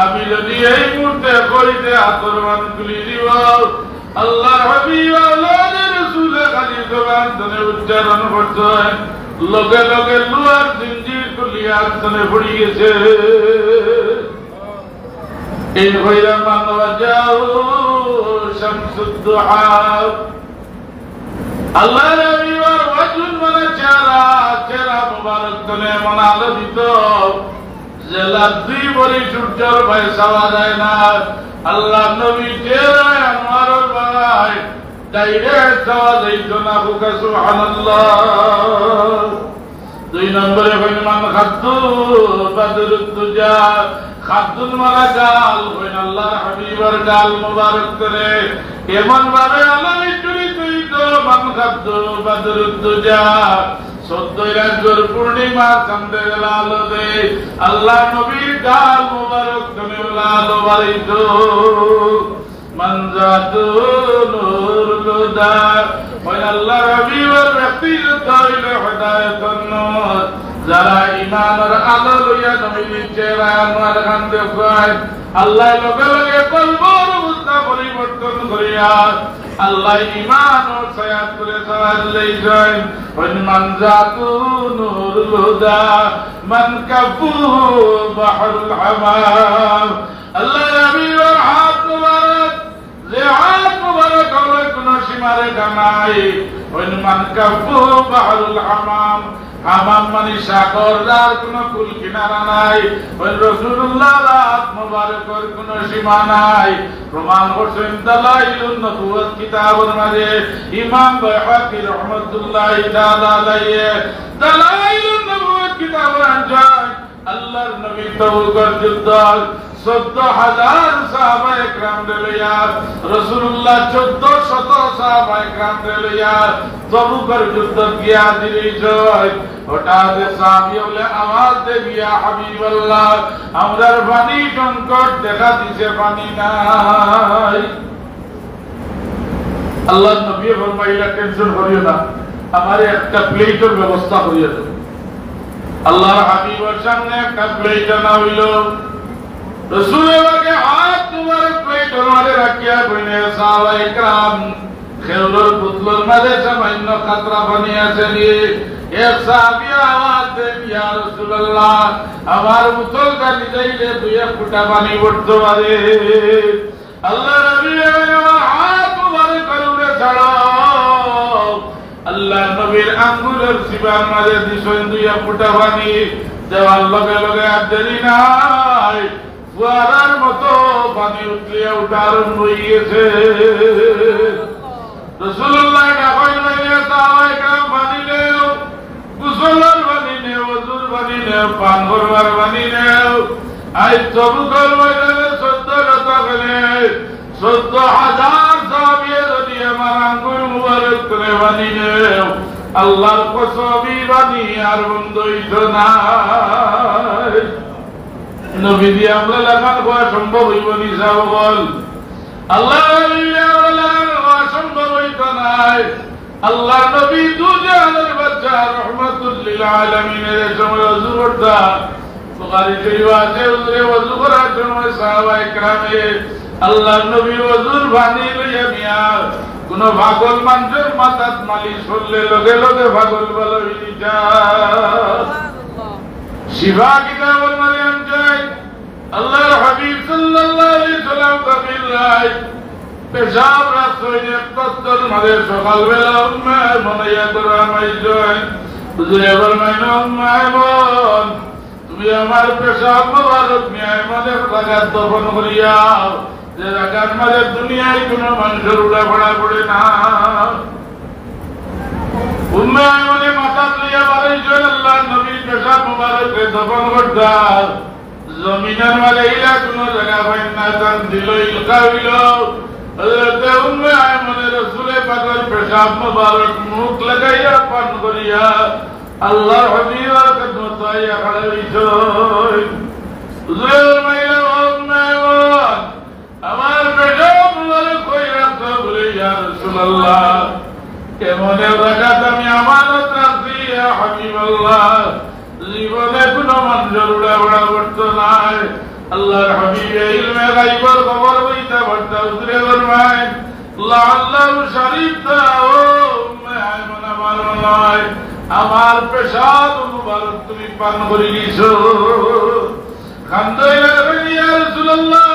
আমি যদি এই মুহূর্তে কইতে আতর বান খুলি দিব আল্লাহর হাবিব আল্লাহর রাসূল খালি জবান ধরে উচ্চারণ করতেন, লগে লগে লোহার জিঞ্জির খুলিয়া তনে পড়ে গেছে। এই হইরা মানব যাও শামসুদ দুহা আল্লাহর হাবিবের ওয়াজুন মানে চেহারা মুবারক তনে মন আলোকিত যে লাদ্রি বলি সূর্যের ভয় চাওয়া যায় না। আল্লাহ নবী চেহারায় আমার ভাই ডাইরেক্ট চাওয়া যাইত না। বুকা সুবহানাল্লাহ। 2 নম্বরে হইল মান খাদ্দু বদরুদ দুজা খাদ্দুল মালা গাল হইল আল্লাহর হাবিবের গাল মুবারক করে এমন ভাবে আলোয় চুরিত মান খাদ্দু বদরুদ দুজা 14 রাজর পূর্ণিমা চন্দ্রের আলো দে আল্লাহ নবীর গাল মুবারক করে আলো বাড়িত। মান জাতু নূরুল হুদা ওই আল্লাহর হাবিবের ব্যক্তিগত হইল হিদায়াতুন নূর। যারা ঈমানের আলো লইয়া নবীর চেহারা আনোয়ার খান দেখায় আল্লাহ লগে লগে কলবের অবস্থা পরিবর্তন করিয়া আল্লাহ ঈমান ও সায়াত করে চালাই যায়। ওই মান জাতু নূরুল হুদা মান কাফু বাহরুল হামাম। আল্লাহ হাবিবের হাত মুবারক যে হাত মুবারক হলো কোন সীমারেখা নাই। ওই মান কাফু বাহরুল হামাম, হামাম মানে সাগর যার কোন কুল কিনারা নাই। ওই রাসূলুল্লাহর হাত মুবারকের কোন সীমা নাই। প্রমাণ করছেন দালাইলুন নবুওয়াত কিতাবের মাঝে ইমাম বাইহাকি রাহমাতুল্লাহি তাআলা আলাইহি দালাইলুন নবুওয়াত কিতাবের আনজায় আল্লাহর নবী তবুকের যুদ্ধ 14,000 সাহাবায়ে کرام লইয়া রাসূলুল্লাহ 1400 সাহাবায়ে کرام লইয়া তবুকের যুদ্ধ গিয়া দিলেই হঠাৎ সাহাবী বলে আওয়াজ দে গিয়া হাবিবাল্লাহ আমরার পানি সংকট দেখা দিছে, পানি নাই। আল্লাহর নবী ফরমাইলা টেনশন করিও না, আমারে একটা প্লেটের ব্যবস্থা করিয়া দাও। আল্লাহর হাবিবের সামনে একটা প্লেট আনা হইল। रसूल के हाथ तुम्हारे प्लेट हमारे रखिया बने साहबा इकराम खेलर पुतलर मदे सामान्य खतरा बनिया चलिए एक साहबी आवाज दे या रसूल अल्लाह हमारे पुतल का निजाइले तो एक फुटा पानी उठतो वाले अल्लाह नबी ने हाथ तुम्हारे करूरे छाड़ो अल्लाह नबीर आंगुलेर सिबार मदे दिसों दुया फुटा पानी देवाल लगे लगे आदेरी नाई ফুয়ারার মতো পানি উঠলিয়া উঠারণ হইয়েছে রাসূলুল্লাহ ডাকইল মাইয়া সাহাবায়ে কেরাম পানি নেও গোসলের পানি নেও ওযুর পানি নেও পান করবার পানি নেও আই তবুকর ময়দানে ১৪ গেলে ১৪,০০০ সাহাবী যদি আমার আঙ্গুল মুবারক করে পানি নেও আল্লাহর কসমি পানি আর বন্ধ হইতো না নবী দিয়ে আমরা লাগান হওয়া সম্ভব হইব নি সাহাবগণ আল্লাহ দিয়ে আমরা লাগান হওয়া সম্ভব হইত নাই আল্লাহ নবী দুজাহানের বাচ্চা রহমাতুল লিল আলামিনের সময় ওযু করতা বুখারী শরীফে আছে ওযু করার সময় সাহাবায়ে কেরামে আল্লাহ নবী ওযুর পানি লইয়া মিয়া কোন পাগল মানুষের মাথাত মালিশ করলে লগে লগে পাগল ভালো হয়ে যায় शिफा किताबुल मरियम जाए अल्लाह हबीब सल्लल्लाहु अलैहि वसल्लम का बिल्लाह पेशाब रसोई ने तत्तर मदे सकाल बेला उम्मे मनया करा माई जाए तुझे फरमाइना उम्मे बोल তুমি আমার পেশাব মুবারক নিয়ে মদে লাগাত দফন করিয়া যে লাগাত মদে দুনিয়ায় কোনো মানুষের উড়া পড়া পড়ে না উম্মে আইমানে মাথা লিয়া বাড়াইছে আল্লাহ নবীর পেশাব মুবারককে দফন করতা জমিনের মালে ইলা কোন জায়গা পাইন না তান দিল ইলকা হইল হযরত উম্মে আইমানে রাসূলের পাকের পেশাব মুবারক মুখ লাগাইয়া পান করিয়া আল্লাহর হাবিবের খিদমত আইয়া খড়া হইছে হুজুর মাইলা উম্মে আইমান আমার পেশাব মুবারক কইরা তো বলে ইয়া রাসূলুল্লাহ কেমনে রাখাত আমি আমানত রাখছি ইয়া হাবিবাল্লাহ জীবনে কোনো মানুষের উড়াউড়া করতো নাই আল্লাহর হাবিব ইলমে গায়বের খবর বইতে বলতে উতরে ফরমায় লাআল্লাহু শরীফতা ও উম্মে আইমান আমার নয় আমার পেশাব মুবারক তুমি পান করে নিছো খান্দইলা ইয়া রাসূলুল্লাহ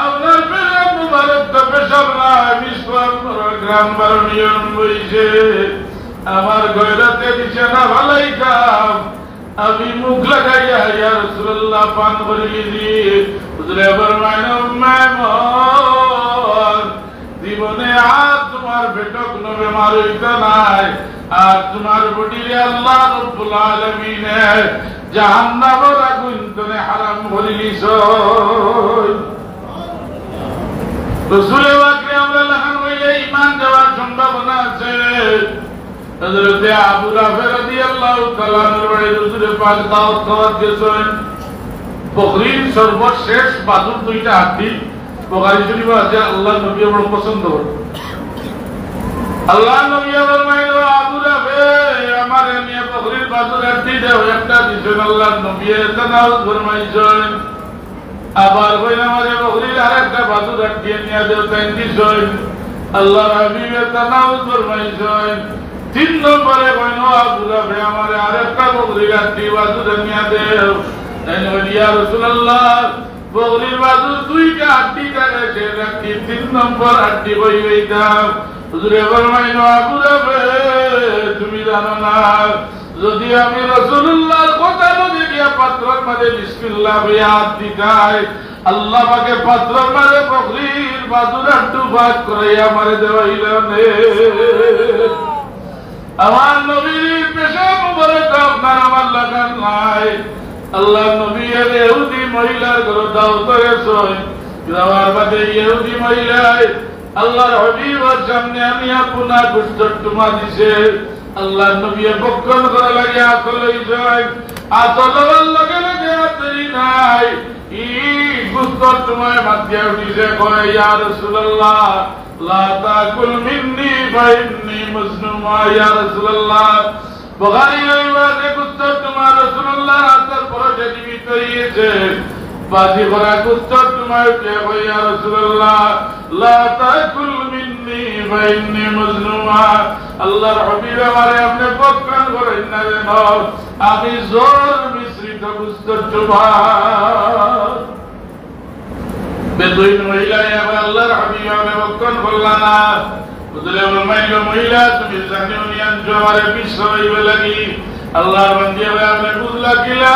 আপনার পেশাব মুবারক তো পেশাব না বিশ্বর গ্রাম বারণিয়ন বইছে আমার গয়রাতে বিছানা ভালাইতাম আমি মুখ লাগাইয়া ইয়া রাসূলুল্লাহ পান করে নিয়েছি হুজুরে ফরমায় উম্মে আইমান জীবনে আর তোমার পেটে কোনো বেমার হইতো নাই আর তোমার বডিরে আল্লাহ রাব্বুল আলামিন জাহান্নামের আগুন থেকে হারাম করে দিয়েছে রাসূল ওয়াকে আমরা লাগান হইলে ঈমান দেওয়ার সম্ভাবনা আছে হযরত আবু রাফি রাদিয়াল্লাহু তাআলা এর বাড়ি রাসূল পাক দাওয়াত খাওয়াত গেছেন বকরির সর্বশেষ বাজুর দুইটা হাড্ডি বুখারী শরীফে আছে আল্লাহ নবী বড় পছন্দ করেন আল্লাহ নবী ফরমাইলো আবু রাফি আমার নিয়ে বকরির বাজুর হাড্ডি দাও একটা দিছেন আল্লাহ নবী তানাউজ ফরমাইছেন আবার কই আমারে বকরির আরেকটা বাজুর হাড্ডি নিয়ে দাও তাই দিছেন আল্লাহ হাবিব তানাউজ ফরমাইছেন 3 নম্বরে কইনো আবু রাফি আমারে আরেকটা বকরির হাড্ডি বাজুর নিয়ে দাও তাই ইয়া রাসূলুল্লাহ বকরির বাজুর দুইটা হাড্ডি কাটে রাখি 3 নম্বর হাড্ডি কইবে দাও হুজুরে ফরমাইলো আবু রাফি তুমি জানো না যদি আমি রাসূলুল্লাহর কথা বলে গিয়া পাত্রের মধ্যে বিসমিল্লাহ বলে হাত দিতাই আল্লাহ পাকে পাত্রের মধ্যে বকরির বাজুর হাড্ডি ভাগ করে আমারে দেওয়াইলেন আমার নবীর পেশাব মুবারক আপনার আমার লাগান নাই আল্লাহ নবী এর ইহুদি মহিলার ঘরে দাওয়াত করেছেন যাওয়ার বাদে ইহুদি মহিলায় আল্লাহর হাবিবের সামনে আমি আপনা গুস্তর টুমা দিছে আল্লাহ নবী বক্ষণ করে লাগিয়া আসলেই যায় আসলের লগে লগে দেরি নাই ই গুস্তর টুমায় মাতিয়া উঠিছে কয় ইয়া রাসূলুল্লাহ লা তাকুল মিন্নি ফাইন্নি মুসলিমা ইয়া রাসূলুল্লাহ বুখারী রিওয়ায়াতে গুস্তর টুমা রাসূলুল্লাহ হাতের পরে জীবিত হয়েছে বাজি করা কুত্তর তোমায় কে ইয়া রাসূলুল্লাহ লা তাকুল মিন্নি ফা ইন্নী মাজলুমা। আল্লাহর হাবিব আমারে আপনি বদকান করেন না রে, আমি জোর মিশ্রিত কুত্তর তোমার। বেদুইন মহিলা আবার আল্লাহর হাবিব আমারে বদকান করলা না। বুঝলে বলমাইলো মহিলা তুমি জানিও নি আনছো আমারে বিশ্ব হইবে লাগি। আল্লাহর বান্দি আবার আপনি বুঝলা কিলা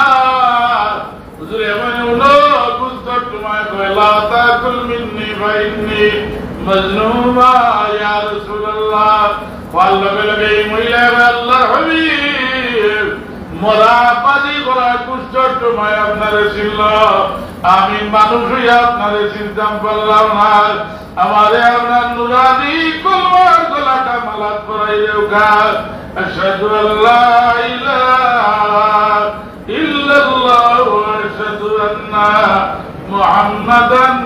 হুজুরে মানে উনো কুত্তর তোমায় কয় লা তাকুল মিন্নি ফা ইন্নী মাজলুমা ইয়া রাসূলুল্লাহ। লগে লগে এই মহিলা আল্লাহর হাবিব মরা বাজি করা কুত্তর তোমায় আপনারে চিনল, আমি মানুষ হইয়া আপনারে চিনতাম পারলাম না। আমারে আপনার নুরানি কলমার গলাটা মালাত পরাই দেওগা। আশহাদু আল্লা ইলাহা ইল্লাল্লাহ ওয়া আশহাদু আন্না মুহাম্মাদান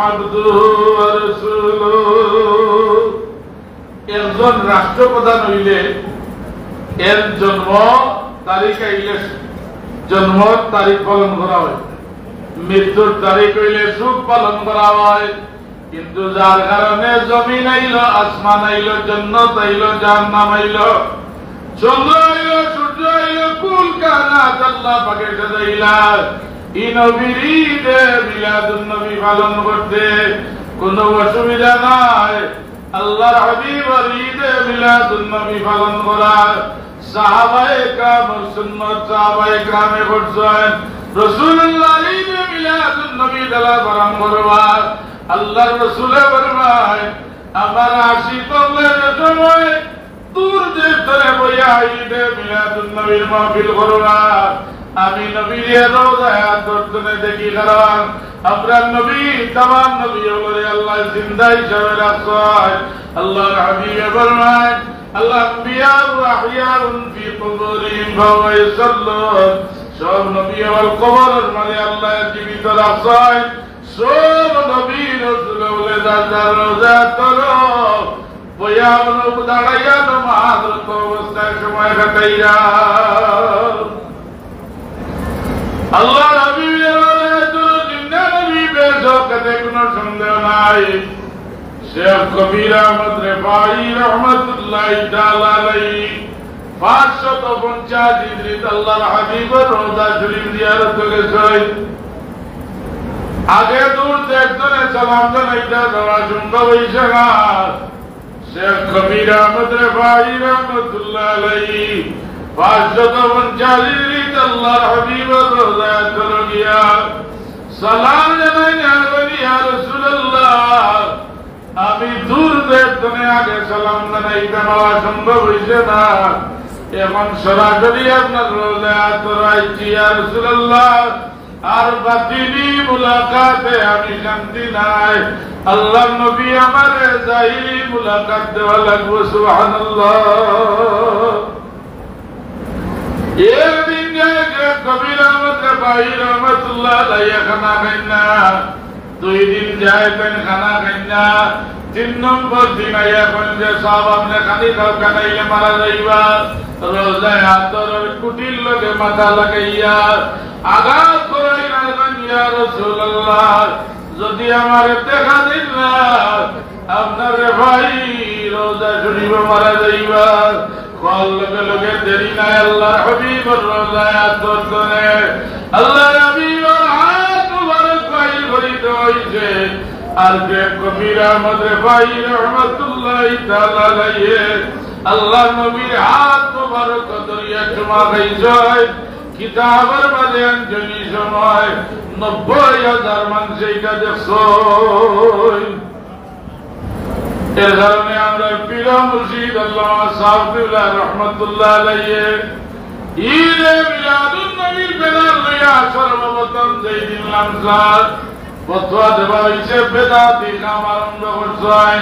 আবদুহু ওয়া রাসূলুহু। একজন রাষ্ট্রপ্রধান হইলে এর জন্ম তারিখ আইলে জন্ম তারিখ পালন করা হয়, মৃত্যুর তারিখ হইলে সুখ পালন করা হয়। কিন্তু যার কারণে জমিন আইল, আসমান আইল, জান্নাত আইল, জাহান্নাম আইল, চন্দ্র আইল, সূর্য আইল, কুল কায়নাত আল্লাহ পাকের সাজাইলা এই নবীর ঈদে মিলাদুন নবী পালন করতে কোনো অসুবিধা নাই। আল্লাহর হাবিবের ঈদে মিলাদুন নবী পালন করা সাহাবায়ে کرام সুন্নাত সাহাবায়ে کرامে করছেন। রাসূলুল্লাহ ঈদে মিলাদুন নবী দলা পালন করবা। আল্লাহর রাসূলে ফরমায় আমার আশিকদের সময় দূর দেশ ধরে বইয়া ঈদে মিলাদুন নবীর মাহফিল করবা। আমি নবীর রওজায় দর্শনে দেখি কারণ আপনার নবী তামাম নবী বলে আল্লাহ জিন্দা হিসাবে রাখছেন। আল্লাহর হাবিব ফরমায় আল্লাহ আম্বিয়া ওয়া আহিয়াউন ফি কুবুরিহিম ফাওয়া ইসাল্লুন। সব নবী আর কবরের মাঝে আল্লাহ জীবিত রাখছেন। সব নবী রাসূল বলে যার রওজা করো বইয়া বলো দাঁড়াইয়া নামাজ অবস্থায় সময় কাটাইয়া। আল্লাহ হাবিবের জিন্দা নবীর জগতে কোনো সন্দেহ নাই। শেখ কবির আহমদ রেফাই রহমাতুল্লাহি তাআলা আলাইহি 550 হিজরিতে আল্লাহর হাবিবের রওজা শরীফ জিয়ারত করেছেন। আগে দূর দেখতে সালাম জানাইতে যাওয়া সম্ভব হইছে না। শেখ কবির আহমদ রেফাই রহমাতুল্লাহি আলাইহি 550 হিজরিতে আল্লাহর হাবিবের রওজা চলে গিয়া সালাম জানাইলেন ইয়া রাসূলুল্লাহ। আমি দূর দেখতে আগে সালাম জানাইতে যাওয়া সম্ভব হইছে না, এখন সরাসরি আপনার রওজায় তোরাইছি ইয়া রাসূলুল্লাহ। আর বাতিনি মুলাকাতে আমি শান্তি নাই। আল্লাহর নবী আমারে জাহিরি মুলাকাত দেওয়া লাগবে। সুবহানাল্লাহ। একদিন কবির আহমদ রেফাই রহমাতুল্লাহ আলাইহি খানা খাইন না, 2 দিন যায় পেন খানা খাইন না, 3 নম্বর দিন আইয়া কোন যে সব আপনি খালি খাও কানাইলে মারা যাইবা। রোজায় হাতর কুটির লগে মাথা লাগাইয়া আঘাত করাইলেন ইয়া রাসূলুল্লাহ। যদি আমার দেখা দিন না আপনার রেফাই রোজা শরীফ মারা যাইবা। লগে লগে দেরি নাই আল্লাহর হাবিবের রওজায় দর্শনে আল্লাহর হাবিবের হাত মুবারক পাই করিতে হইছে। আর যে কবির আহমদ রেফাই রহমাতুল্লাহি তাআলা আলাইহি আল্লাহর নবীর হাত মুবারক ধরিয়া চুমা খাইছে। কিতাবের মাঝে আঞ্জলি সময় 90,000 মানুষ এইটা দেখছো। এর কারণে আমরা পীর মুর্শিদ আল্লামা সাহেবুল্লাহ রহমাতুল্লাহ আলাইহি ঈদে মিলাদুন নবীর বেলাল লইয়া সর্বপ্রথম যেই দিন লামসার ফতোয়া দেওয়া হয়েছে বেদাতি কাম আরম্ভ করছেন।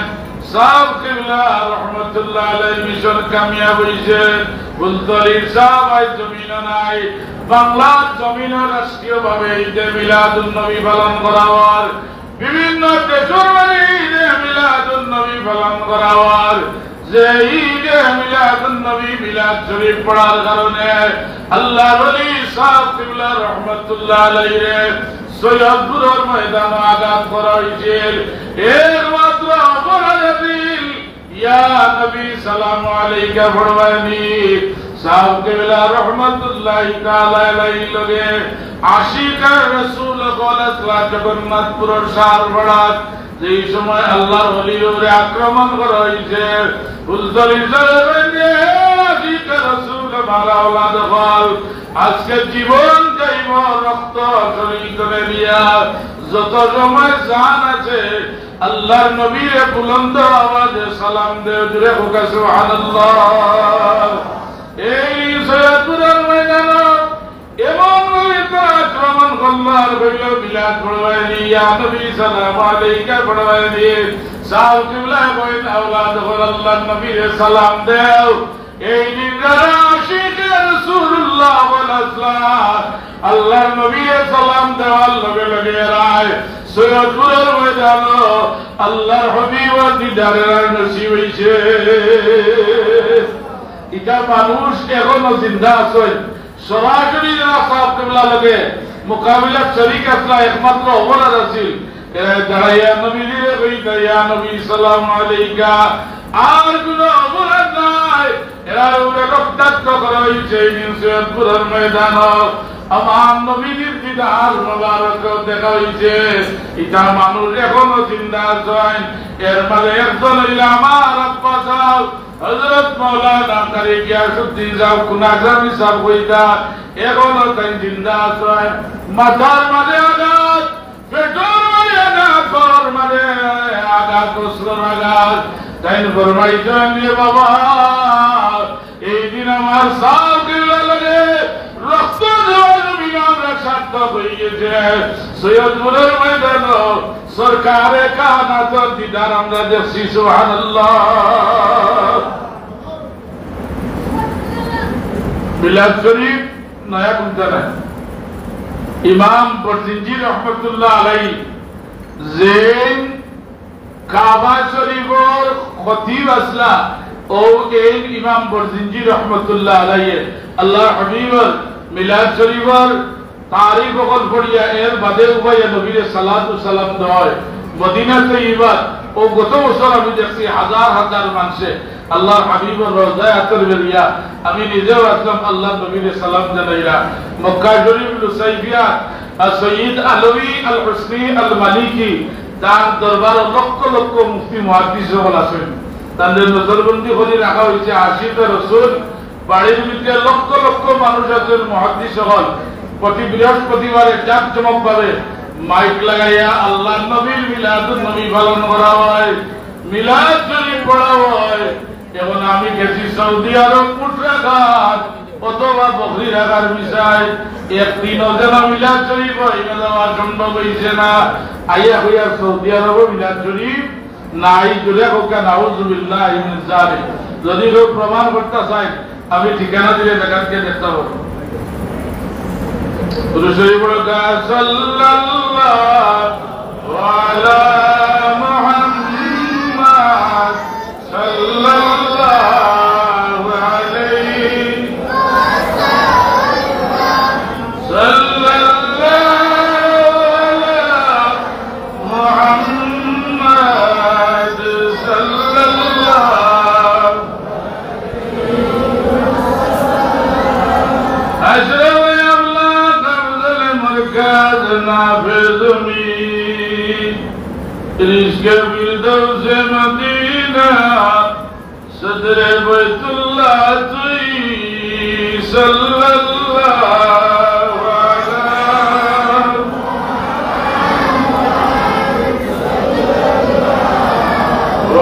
সাহেব কিবলা রহমাতুল্লাহ আলাইহি মিশন কামিয়াব হয়েছে। ফুলতলির সাহাবাই জমিন নাই, বাংলার জমিন রাষ্ট্রীয় ভাবে ঈদে মিলাদুন নবী পালন করা হয়। বিভিন্ন দেশের ঈদে মিলাদুন নবী পালন করা হয়। যে ঈদে মিলাদুন নবী মিলাদ শরীফ পড়ার কারণে আল্লাহর ওলি সাহেব কিবলা রহমাতুল্লাহ আলাইহি সৈয়দপুরের ময়দানে আঘাত করা হয়েছে একমাত্র অপরাধের দিল ইয়া নবী সালাম আলাইকা ফরমায়নি সাহেব কেবলা রহমতুল্লাহ তাআলা আলাইহি লগে আশিকার রাসূল কলেজলা জগন্নাথপুরের সার বড়াত যেই সময় আল্লাহর ওলির উপরে আক্রমণ করা হয়েছে ফুলতলি জলে আশিকার রাসূল মালা ওলাদ ফল আজকে জীবন যাইব রক্ত শরীর করে দিয়া যত সময় জান আছে আল্লাহর নবীর বুলন্দ আওয়াজে সালাম দেও জুড়ে হোক সুবহানাল্লাহ। এই সৈয়দপুরের ময়দানে এমন আক্রমণ করলার হইল মিলাদ পড়বাইনি ইয়া নবী সালাম আলাইকা পড়বাইনি সাহেব কিবলা কইন আওলাদ হল আল্লাহর নবীর সালাম দেও। এই নির্জারা আশিক রাসূলুল্লাহ ওয়াল্লাহ আল্লাহর নবীর সালাম দেওয়ার লগে লগে রায় সৈয়দপুরের ময়দানে আল্লাহর হাবিব দিদারের নসিব হইছে। এটা মানুষ এখনো জিন্দা আছে সরাসরি যারা সাহেব কিবলা লগে মোকাবিলা শরীক আসলা একমাত্র অপরাধ আছিল যারা ইয়া নবী রে কইতা ইয়া নবী সালাম আলাইকা আর কোন অপরাধ নাই এরা উপরে রক্তাক্ত করা হয়েছে সৈয়দপুরের ময়দান আমার নবীর দিদার মোবারক দেখা হয়েছে। এটা মানুষ এখনো জিন্দা আছেন এর মাঝে একজন হইল আমার আব্বা সাহেব হযরত মাওলানা কারি গিয়াসউদ্দিন সাহেব কুনাগ্রামী সাহেব হইতা এখনো তাই জিন্দা আছেন। মাথার মাঝে আঘাত পেটের মাঝে আঘাত পর মাঝে আঘাত অস্ত্রের আঘাত তাই ফরমাইছেন বাবা এই দিন আমার সাথে লাগে রক্ত দেওয়ার বিমানরা সার্থক হয়ে গেছে। সৈয়দপুরের ময়দান সরকারে কানাত দিদার আমরা দেখছি সুবহানাল্লাহ। মিলাদ শরীফ নয়া কোনটা নাই ইমাম বরজিনজি রহমতুল্লাহ আলাইহি জেন কাবা শরীফের খতিব আসলা ও এই ইমাম বরজিনজি রহমতুল্লাহ আলাইহি আল্লাহর হাবিবের মিলাদ শরীফের তারিখ বকল পড়িয়া এর বাদে উভয় নবীর সালাতু সালাম দেয় মদিনা তৈয়বা ও গত বছর আমি দেখছি হাজার হাজার মানুষে আল্লাহর হাবিবের রওজায়ে আতরবিয়া আমি নিজেও আসলাম আল্লাহর নবীর সালাম জানাইরা। মক্কা শরীফ লুসাইফিয়া সৈয়দ আলবী আল হুসনি আল মালিকি তার দরবার লক্ষ লক্ষ মুফতি মুহাদ্দিস সকল আছেন তাদের নজরবন্দি করে রাখা হয়েছে। আশিকে রসুল বাড়ির ভিতরে লক্ষ লক্ষ মানুষ আছেন মুহাদ্দিস সকল প্রতি বৃহস্পতিবারে জাঁকজমক ভাবে মাইক লাগাইয়া আল্লাহ নবীর মিলাদুন নবী পালন করা হয় মিলাদ শরীফ পড়া হয়। এখন আমি গেছি সৌদি আরব পুটরাঘাট অথবা বকরি রাখার বিষয় একদিনও যেন মিলাদ শরীফ হয় যাওয়া সম্ভব হয়েছে না। আইয়া হইয়া সৌদি আরব মিলাদ শরীফ নাই জুলে হোকা নাউজুবিল্লাহ মিন যালিক যদি কেউ প্রমাণ করতে চায় আমি ঠিকানা দিলে দেখাতে দেখতে পাবো। রসুল বলকা সাল্লাল্লাহু আলা মুহাম্মাদ সাল্লাল্লাহু আলাইহি সাল্লাল্লাহু আলা মুহাম্মাদ সাল্লাল্লাহু আশরাফ रिश्के फिरदौस मदीना सदरे बैतुल्लाह तुई सल्लल्लाहु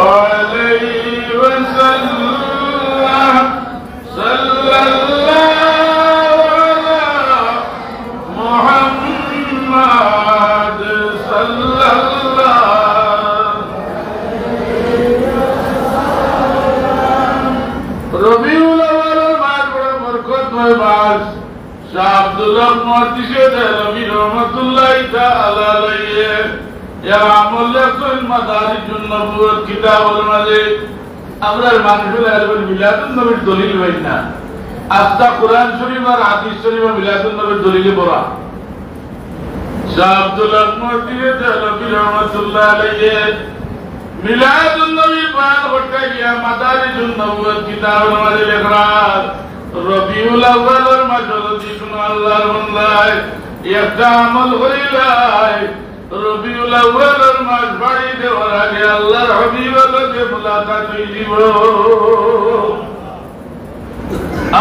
अलैहि वसल्लम सल्लल्लाहु अला मुहम्मद सल्लल्लाहु রবিউল আউয়াল মাস বড় বরকতময় মাস। শাহ আব্দুল্লাহ মুহাদ্দিসে দেহলভী রহমাতুল্লাহি তাআলা আলাইহি ইয়া আমুল্লাকুল মাদারিজুন নবুওয়াত কিতাবুল মাজিদ আমরার মানুষের আরবের মিলাদুন নবীর দলিল হই না আস্তা কোরআন শরীফ আর হাদিস শরীফ মিলাদুন নবীর দলিলে বলা শাহ আব্দুল আহমদিয়ে দেহলভী রহমাতুল্লাহ আলাইহি মিলাদুন নবী বয়ান করতে গিয়া মাদারিজুন নবুওয়াত কিতাবের মধ্যে লেখরাত রবিউল আউয়ালের মাসে যদি কোন আল্লাহর বান্দায় একটা আমল করিলাই রবিউল আউয়ালের মাস বাড়ি দেওয়ার আগে আল্লাহর হাবিবের লগে মুলাকাত হইব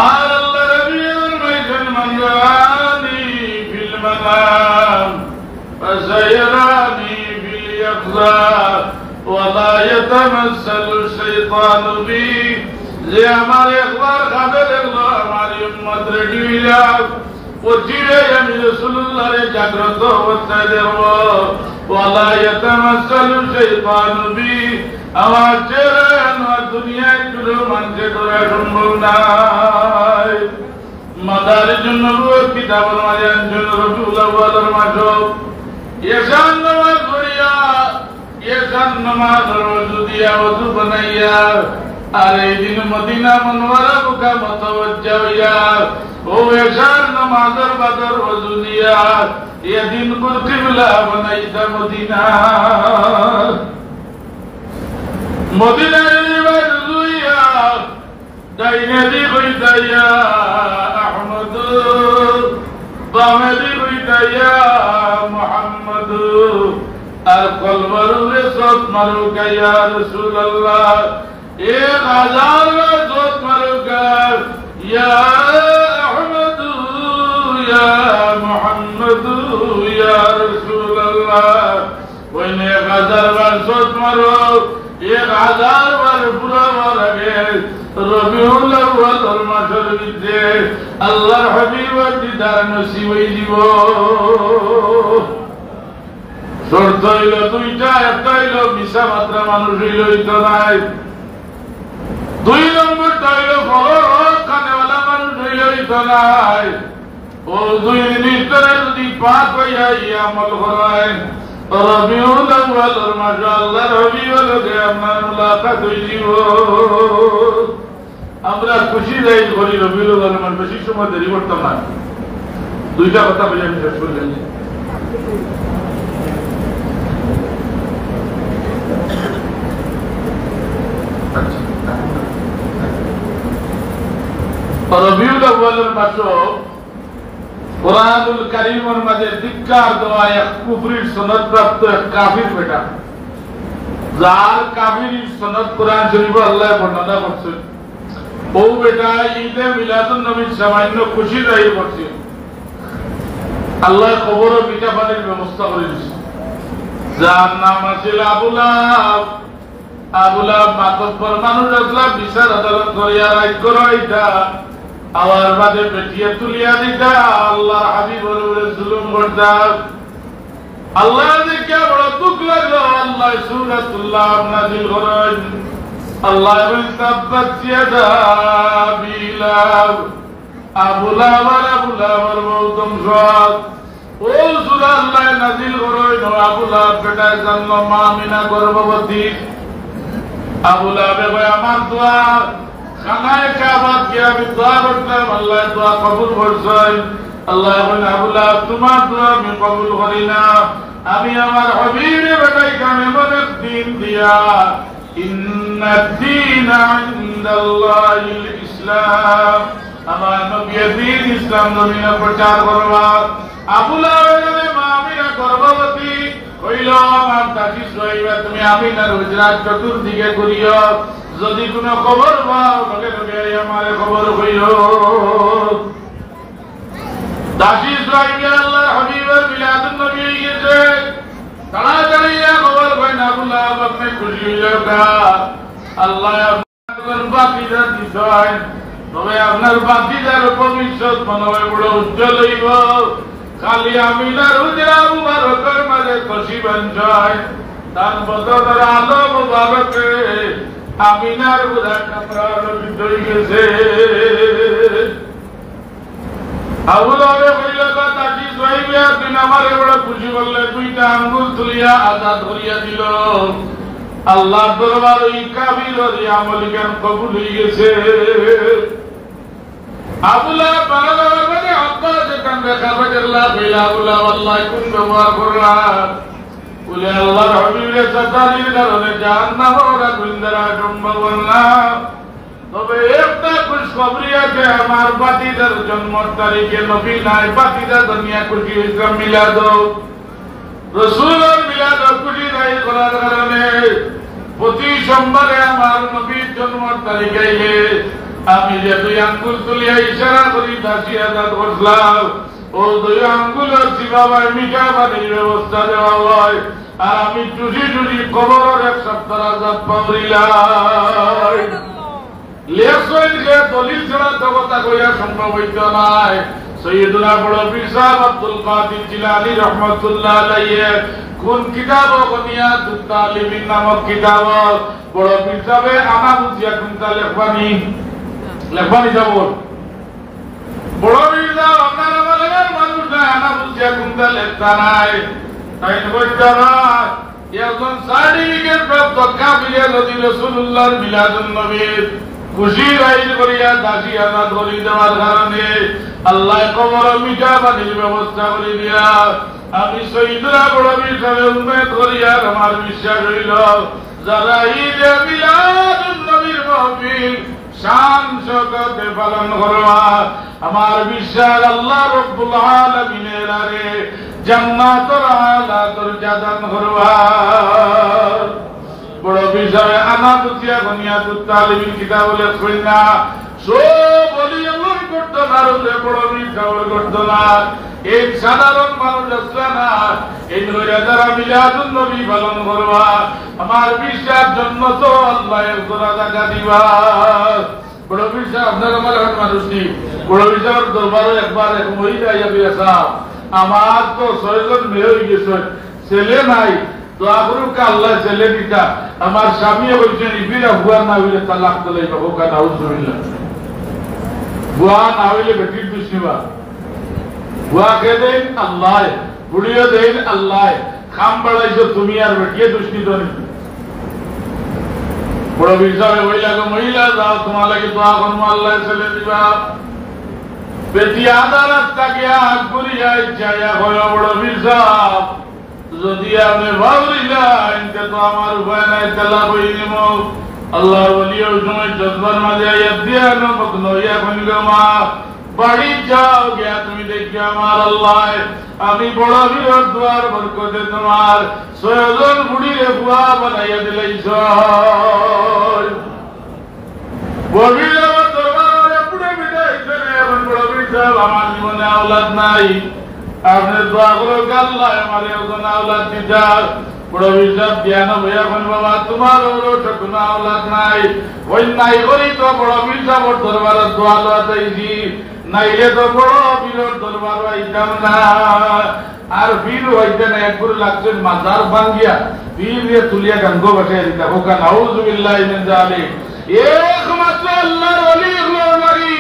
আর আল্লাহ রবিউল মাইজান মানজানি ফিল মানাম ফাসায়রানি ফিল ইয়াকযাত ওয়ালা ইয়াতামাসসালু শাইতানু বি যে আমার একবার খাবে দেখলো আমার উম্মত রেডি হয়ে যাও ও চিড়ে আমি রাসূলুল্লাহর জাগ্রত অবস্থায় দেখব ওয়ালা ইয়াতামাসসালু শাইতানু বি আমার চেহারা আমার দুনিয়ায় কোনো মানুষের ধরা সম্ভব নাই মাদারিজুন নবুওয়াত কিতাবের মাঝে আনছেন রবিউল আউয়ালের মাসে ঈশান নামাজ পড়িয়া ঈশান নামাজ রজুদিয়া ওযু বানাইয়া আর এই দিন মদিনা মুনওয়ারা মুকা মুতাওয়াজ্জা হইয়া ও ঈশান নামাজের বাদর ওযু দিয়া এই দিন কুল কিবলা বানাইতা মদিনা মদিনায় ওযুইয়া দাইনে দি হইতায়া আহমদ বামে দি হইতায়া মুহাম্মদ আর কলবরে সত মারুকা ইয়া রাসূলুল্লাহ 1000 সত মারুকা ইয়া আহমদ ইয়া মুহাম্মদ ইয়া রাসূলুল্লাহ ওইনে 1000 সত মারো 1000 বার পুরা মারবে রবিউল আউয়াল মাসের ভিতরে আল্লাহর হাবিবের দিদার নসিব হইব শর্ত হইল দুইটা একটা হইল মিশা মাত্রা মানুষ হইল হইতো নাই 2 নম্বরটা হইল ফরজ খানেওয়ালা মানুষ হইল হইতো নাই ও 2 ভিতরে যদি পাক হইয়া এই আমল করেন রবিউল আউয়ালের মাসে আল্লাহর হাবিবের লগে আপনার মুলাকাত হইব আমরা খুশি যাই করি রবিউল আউয়ালের মাসে বেশি সময় দেরি করতাম না দুইটা কথা বলে আমি শেষ করে দিই রবিউল আউয়ালের মাসে কুরআনুল কারীমের মাঝে ধিক্কার দেওয়া এক কুফরির সনদ প্রাপ্ত এক কাফির বেটা যার কাফির সনদ কোরআন শরীফ আল্লাহ বর্ণনা করছেন ও বেটা ঈদে মিলাদুন নবীর সামান্য খুশি যাই করছে আল্লাহ কবর ও পিঠা পানির ব্যবস্থা করে দিয়েছে যার নাম আছিল আবু লাহাব মাতব্বর মানুষ আসলা বিচার আদালত করিয়া রায় করাইতা আওয়ার বাদে পেটিয়ে তুলিয়া দিতা আল্লাহ হাবিবের উপরে জুলুম করতা আল্লাহ দেখে বড় দুঃখ লাগলো আল্লাহ সূরাতুল্লাহ নাযিল করেন আল্লাহ বলেন তাব্বাত ইয়াদা বিলাব আবু লাহাবের মওতম সাদ ও সূরা আল্লাহ নাযিল করেন আবু লাহাব বেটা জন্ম মা আমিনা গর্ভবতী আবু লাহাব কয় আমার দোয়া খানায় কাবাত গিয়ে আমি দোয়া করতাম আল্লাহ দোয়া কবুল করছেন আল্লাহ বলেন আবু লাহাব তোমার দোয়া আমি কবুল করি না আমি আমার হাবিবে বানাইতাম এমন দিন দিয়া ইন্নাদ দীনা ইনদাল্লাহিল ইসলাম আমার নবী দ্বীন ইসলাম জমিনে প্রচার করবা আবু লাহাবের মা আমিনা গর্ভবতী হইল আমার দাসী সুহাইবা তুমি আমিনার হুজরাত চতুর্দিকে করিও যদি কোনো খবর পাও লগে লগে আমার খবর হইল দাসী সুহাইবা আল্লাহর হাবিবের মিলাদুন নবী হইছে তাড়াতাড়ি খবর পাই না আবু লাহাব আপনি খুশি হইল আল্লাহ আপনার বাতিজা দিছেন তবে আপনার বাতিজার ভবিষ্যৎ মনে হয় বড় উজ্জ্বল হইব খালি আমিনার হুজরা মুবারকের মাঝে খুশি বাঞ্ছায় তার বদলের আলো মুবারকে আমিনার হুজরা কামরার ভিতরে গেছে আবু লাহাব কইল কথা কি সুহাইবা তুমি আমারে বড় খুশি বললে দুইটা আঙ্গুল তুলিয়া আজাদ করিয়া দিল আল্লাহর দরবারে এই কাফির ওই আমল কেন কবুল হয়ে গেছে আবুলা বানাবার মানে আব্বা যেখান দেখা বাজাল্লাহ বিলা আবুলা আল্লাহ কোন ব্যবহার করলাম বলে আল্লাহর হাবিবের সাদারির কারণে জাহান্নামের আগুন দ্বারা সম্ভব না। তবে একটা খুশখবরি আছে, আমার বাতিদার জন্ম তারিখে নবী নাই, বাতিদা দুনিয়া খুশি ইসলাম মিলাদ রসুলের মিলাদ খুশি নাই করার কারণে প্রতি সোমবারে আমার নবীর জন্ম তারিখে আমি যে 2 আঙ্গুল তুলিয়া ইশারা করি দাসী আজাদ করলাম, ও 2 আঙ্গুলের শিবাবাই মিঠা পানির ব্যবস্থা দেওয়া হয়, আর আমি চুষি চুষি কবরের 1 সপ্তাহ আজাদ পাবরিলাম। লেখসইন যে দলিল ছাড়া জগতা কইয়া সম্ভব হইত নাই। সৈয়দুনা বড় পীর সাহেব আব্দুল কাদির জিলানী রহমাতুল্লাহ আলাইহি কোন কিতাব গনিয়াত তালিবিন নামক কিতাব বড় পীর সাহেব আনা বুঝিয়া কোনটা লেখবানি যাব বড় পীর সাহেব আপনার আমাদের মানুষ না, আনা বুঝিয়া কোনটা লেখতা নাই, তাই কইতা না একজন সার্টিফিকেট প্রাপ্ত কাফিরে নবী রাসূলুল্লাহর মিলাদুন নবী খুশি রাইজ করিয়া দাসী আজাদ করি দেওয়ার কারণে আল্লাহ কবর মিঠা পানির ব্যবস্থা করে দিয়া আমি শহীদরা বড় বিষয়ে উম্মেদ করিয়া আমার বিশ্বাস হইল যারা ঈদে মিলাদুন নবীর মাহফিল শান শওকতে পালন করবা, আমার বিশ্বাস আল্লাহ রাব্বুল আলামিনের আরে জান্নাতুল আলা দরজা দান করবা। বড় বিষয়ে আনা বুঝিয়া গনিয়াতুত তালিবিন কিতাব লেখেন না, সব বলি এমন করতো না, বড় বিষয় করতো না, এই সাধারণ মানুষ আসলে না, এই যারা মিলাদুন নবী পালন করবা আমার বিশ্বাস জন্য তো আল্লাহ একজোড়া জায়গা দিবা। বড় বিষয় আপনার আমার এখন মানুষ নেই, বড় বিষয়ের দরবারে একবার এখন হয়ে যাইয়া বিয়া আমার তো 6 জন মেয়ে হয়ে গেছে, ছেলে নাই, দোয়া করুক আল্লাহ ছেলে দিতা। আমার স্বামী বলছেন ইবিরা হুয়া না হইলে তালাক দিলে বাবু কা নাউজুবিল্লাহ, হুয়া না হইলে বেটির দুশ্মনী, হুয়া কে দেন আল্লাহ, বুড়িও দেন আল্লাহ, খাম বাড়াইছো তুমি আর বেটিয়ে দুশ্মনী তো নেই। বড় বিষয় হইলা গো মহিলা যাও তোমার লাগে দোয়া করবো আল্লাহ ছেলে দিবা। বেটি আধা রাস্তা গিয়া হাত করিয়া ইচ্ছাইয়া হয় বড় বিষয় যদি আপনি ভাবলেন তো আমার উপায় নাই, তালা বই নিব আল্লাহ বলি ওই সময় জজবার মাঝে আইয়া দিয়া মগ্ন হইয়া কইল মা বাড়ি যাও গিয়া তুমি দেখি আমার আল্লাহ আমি বড় বীর দুয়ার বরকতে তোমার 6 জন বুড়িরে বুয়া বানাইয়া দিলাইছ। বড় দরবার পুরো বিদায় চলে এখন বড় বীর সাহেব আমার জীবনে আওলাদ নাই, আপনি দোয়া করো আল্লাহ আমার একজন আওলাদ দিদার। বড় হিসাব জ্ঞান হইয়া কোন বাবা তোমার কোনো আওলাদ নাই, ওই নাই করি তো বড় হিসাবর দরবারে দোয়া লওয়া চাইছি, নাইলে তো বড় বীরের দরবার আইতাম না। আর বীর হইতে না একগুলো লাগছেন মাজার ভাঙ্গিয়া বীর দিয়ে তুলিয়া গাঙ্গো বসাইয়া দিতা হোকা নাউজুবিল্লাহি মিন যালিক। একমাত্র আল্লাহর ওলি হলো নারী,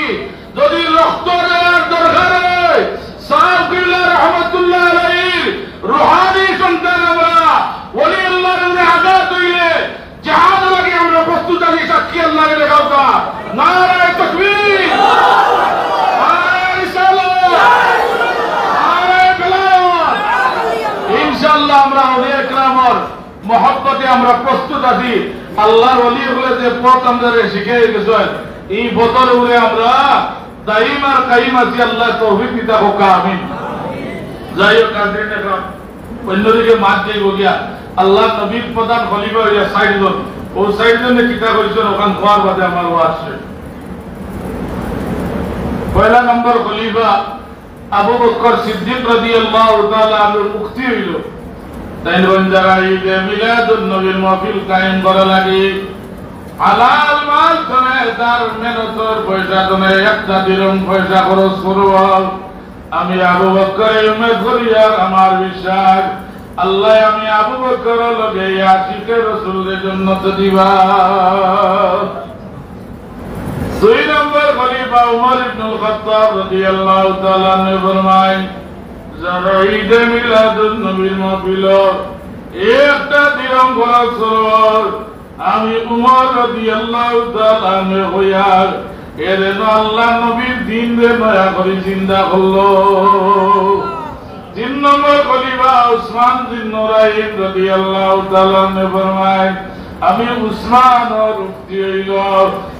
যদি রক্ত দেওয়ার দরকার হয় সাহাবুল্লাহ রাহমাতুল্লাহ আলাইহি রূহানি সন্তান আমরা ওলি আল্লাহর উপরে আঘাত হইলে জিহাদ লাগে আমরা প্রস্তুত আছি, সাক্ষী আল্লাহকে দেখাও তা নারে তাকবীর, নারে রিসালাত, নারে বেলায়াত। ইনশাআল্লাহ আমরা ওলি একরামর মহব্বতে আমরা প্রস্তুত আছি। আল্লাহর ওলি হলে যে পথ আমাদের শিখিয়ে গেছেন এই পথের উপরে আমরা দাইম আর কাইম আছি, আল্লাহ তৌফিক দিতা হোক আমিন। যাই হোক কাজরিন একরাম, অন্যদিকে মাঠ যাইব গিয়া আল্লাহ নবীর প্রধান খলিফা হইয়া 60 জন, ও 60 জনে কিতা করেছেন ওখান খোয়ার বাদে আমার ওয়াজ শেষ। পয়লা নম্বর খলিফা আবু বকর সিদ্দিক রাদিয়াল্লাহু তাআলা আনহু মুক্তি হইল, তাই জায়গায় ঈদে মিলাদুন নবীর মাহফিল কায়েম করা লাগে। হালাল মাল ধরে তার মেহনতের পয়সা ধরে একটা দিরম পয়সা খরচ করব। আমি আবু বকরের উম্মত করি আর আমার বিশ্বাস আল্লাহ আমি আবু বকরের লগে আশিকে রাসূলের জান্নাত দিবা। 2 নম্বর খলিফা উমর ইবনে খাত্তাব রাদিয়াল্লাহু তাআলা আনহু ফরমায় যারা ঈদে মিলাদুন নবীর মাহফিল একটা দিরম খরচ করব, আমি উমর রাদিয়াল্লাহু তাআলা আনহু হইয়া এর আল্লাহ নবীর দিন রে নয়া করে চিন্তা করলো। 3 নম্বর খলিফা উসমান বিন নুরাইন রাদিয়াল্লাহু তাআলা নে ফরমায়, আমি উসমান আর উক্তি হইল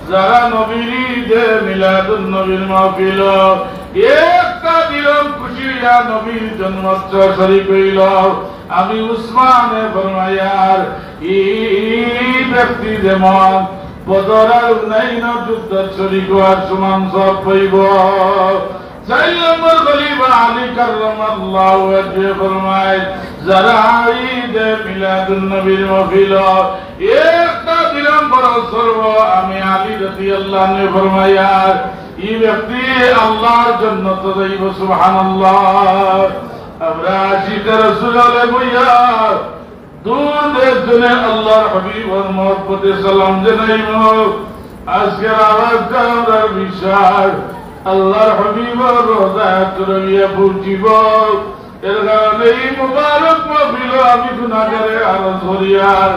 যারা নবীর ঈদে মিলাদুন নবীর মাহফিল একটা দিন খুশি হইয়া নবীর জন্মোৎসব শরীক হইল, আমি উসমানে ফরমায়ার এই ব্যক্তি যেমন বদর আর হুনাইন যুদ্ধ শরীক হওয়ার সমান সব পাইব। 4 নম্বর খলিফা আলী কাররামাল্লাহু ওয়াজহু ফরমায়, যারা ঈদে মিলাদুন নবীর মাহফিল একটা দিন বরস করব, আমি আলী রাদিয়াল্লাহু আনহু ফরমায়ার এই ব্যক্তি আল্লাহর জান্নাত যাইব। সুবহানাল্লাহ। আমরা আশিক রাসূল আলাইহি বইয়া দূর দেশ জনে আল্লাহর হাবিবের মহব্বতে সালাম জানাইব। আজকের আওয়াজটা আমরা বিশ্বাস আল্লাহর হাবিবের রোজাত রইয়া পৌঁছিব। এর কারণে এই মুবারক মাহফিল আমি গুনাহগারে আরজ করিয়ার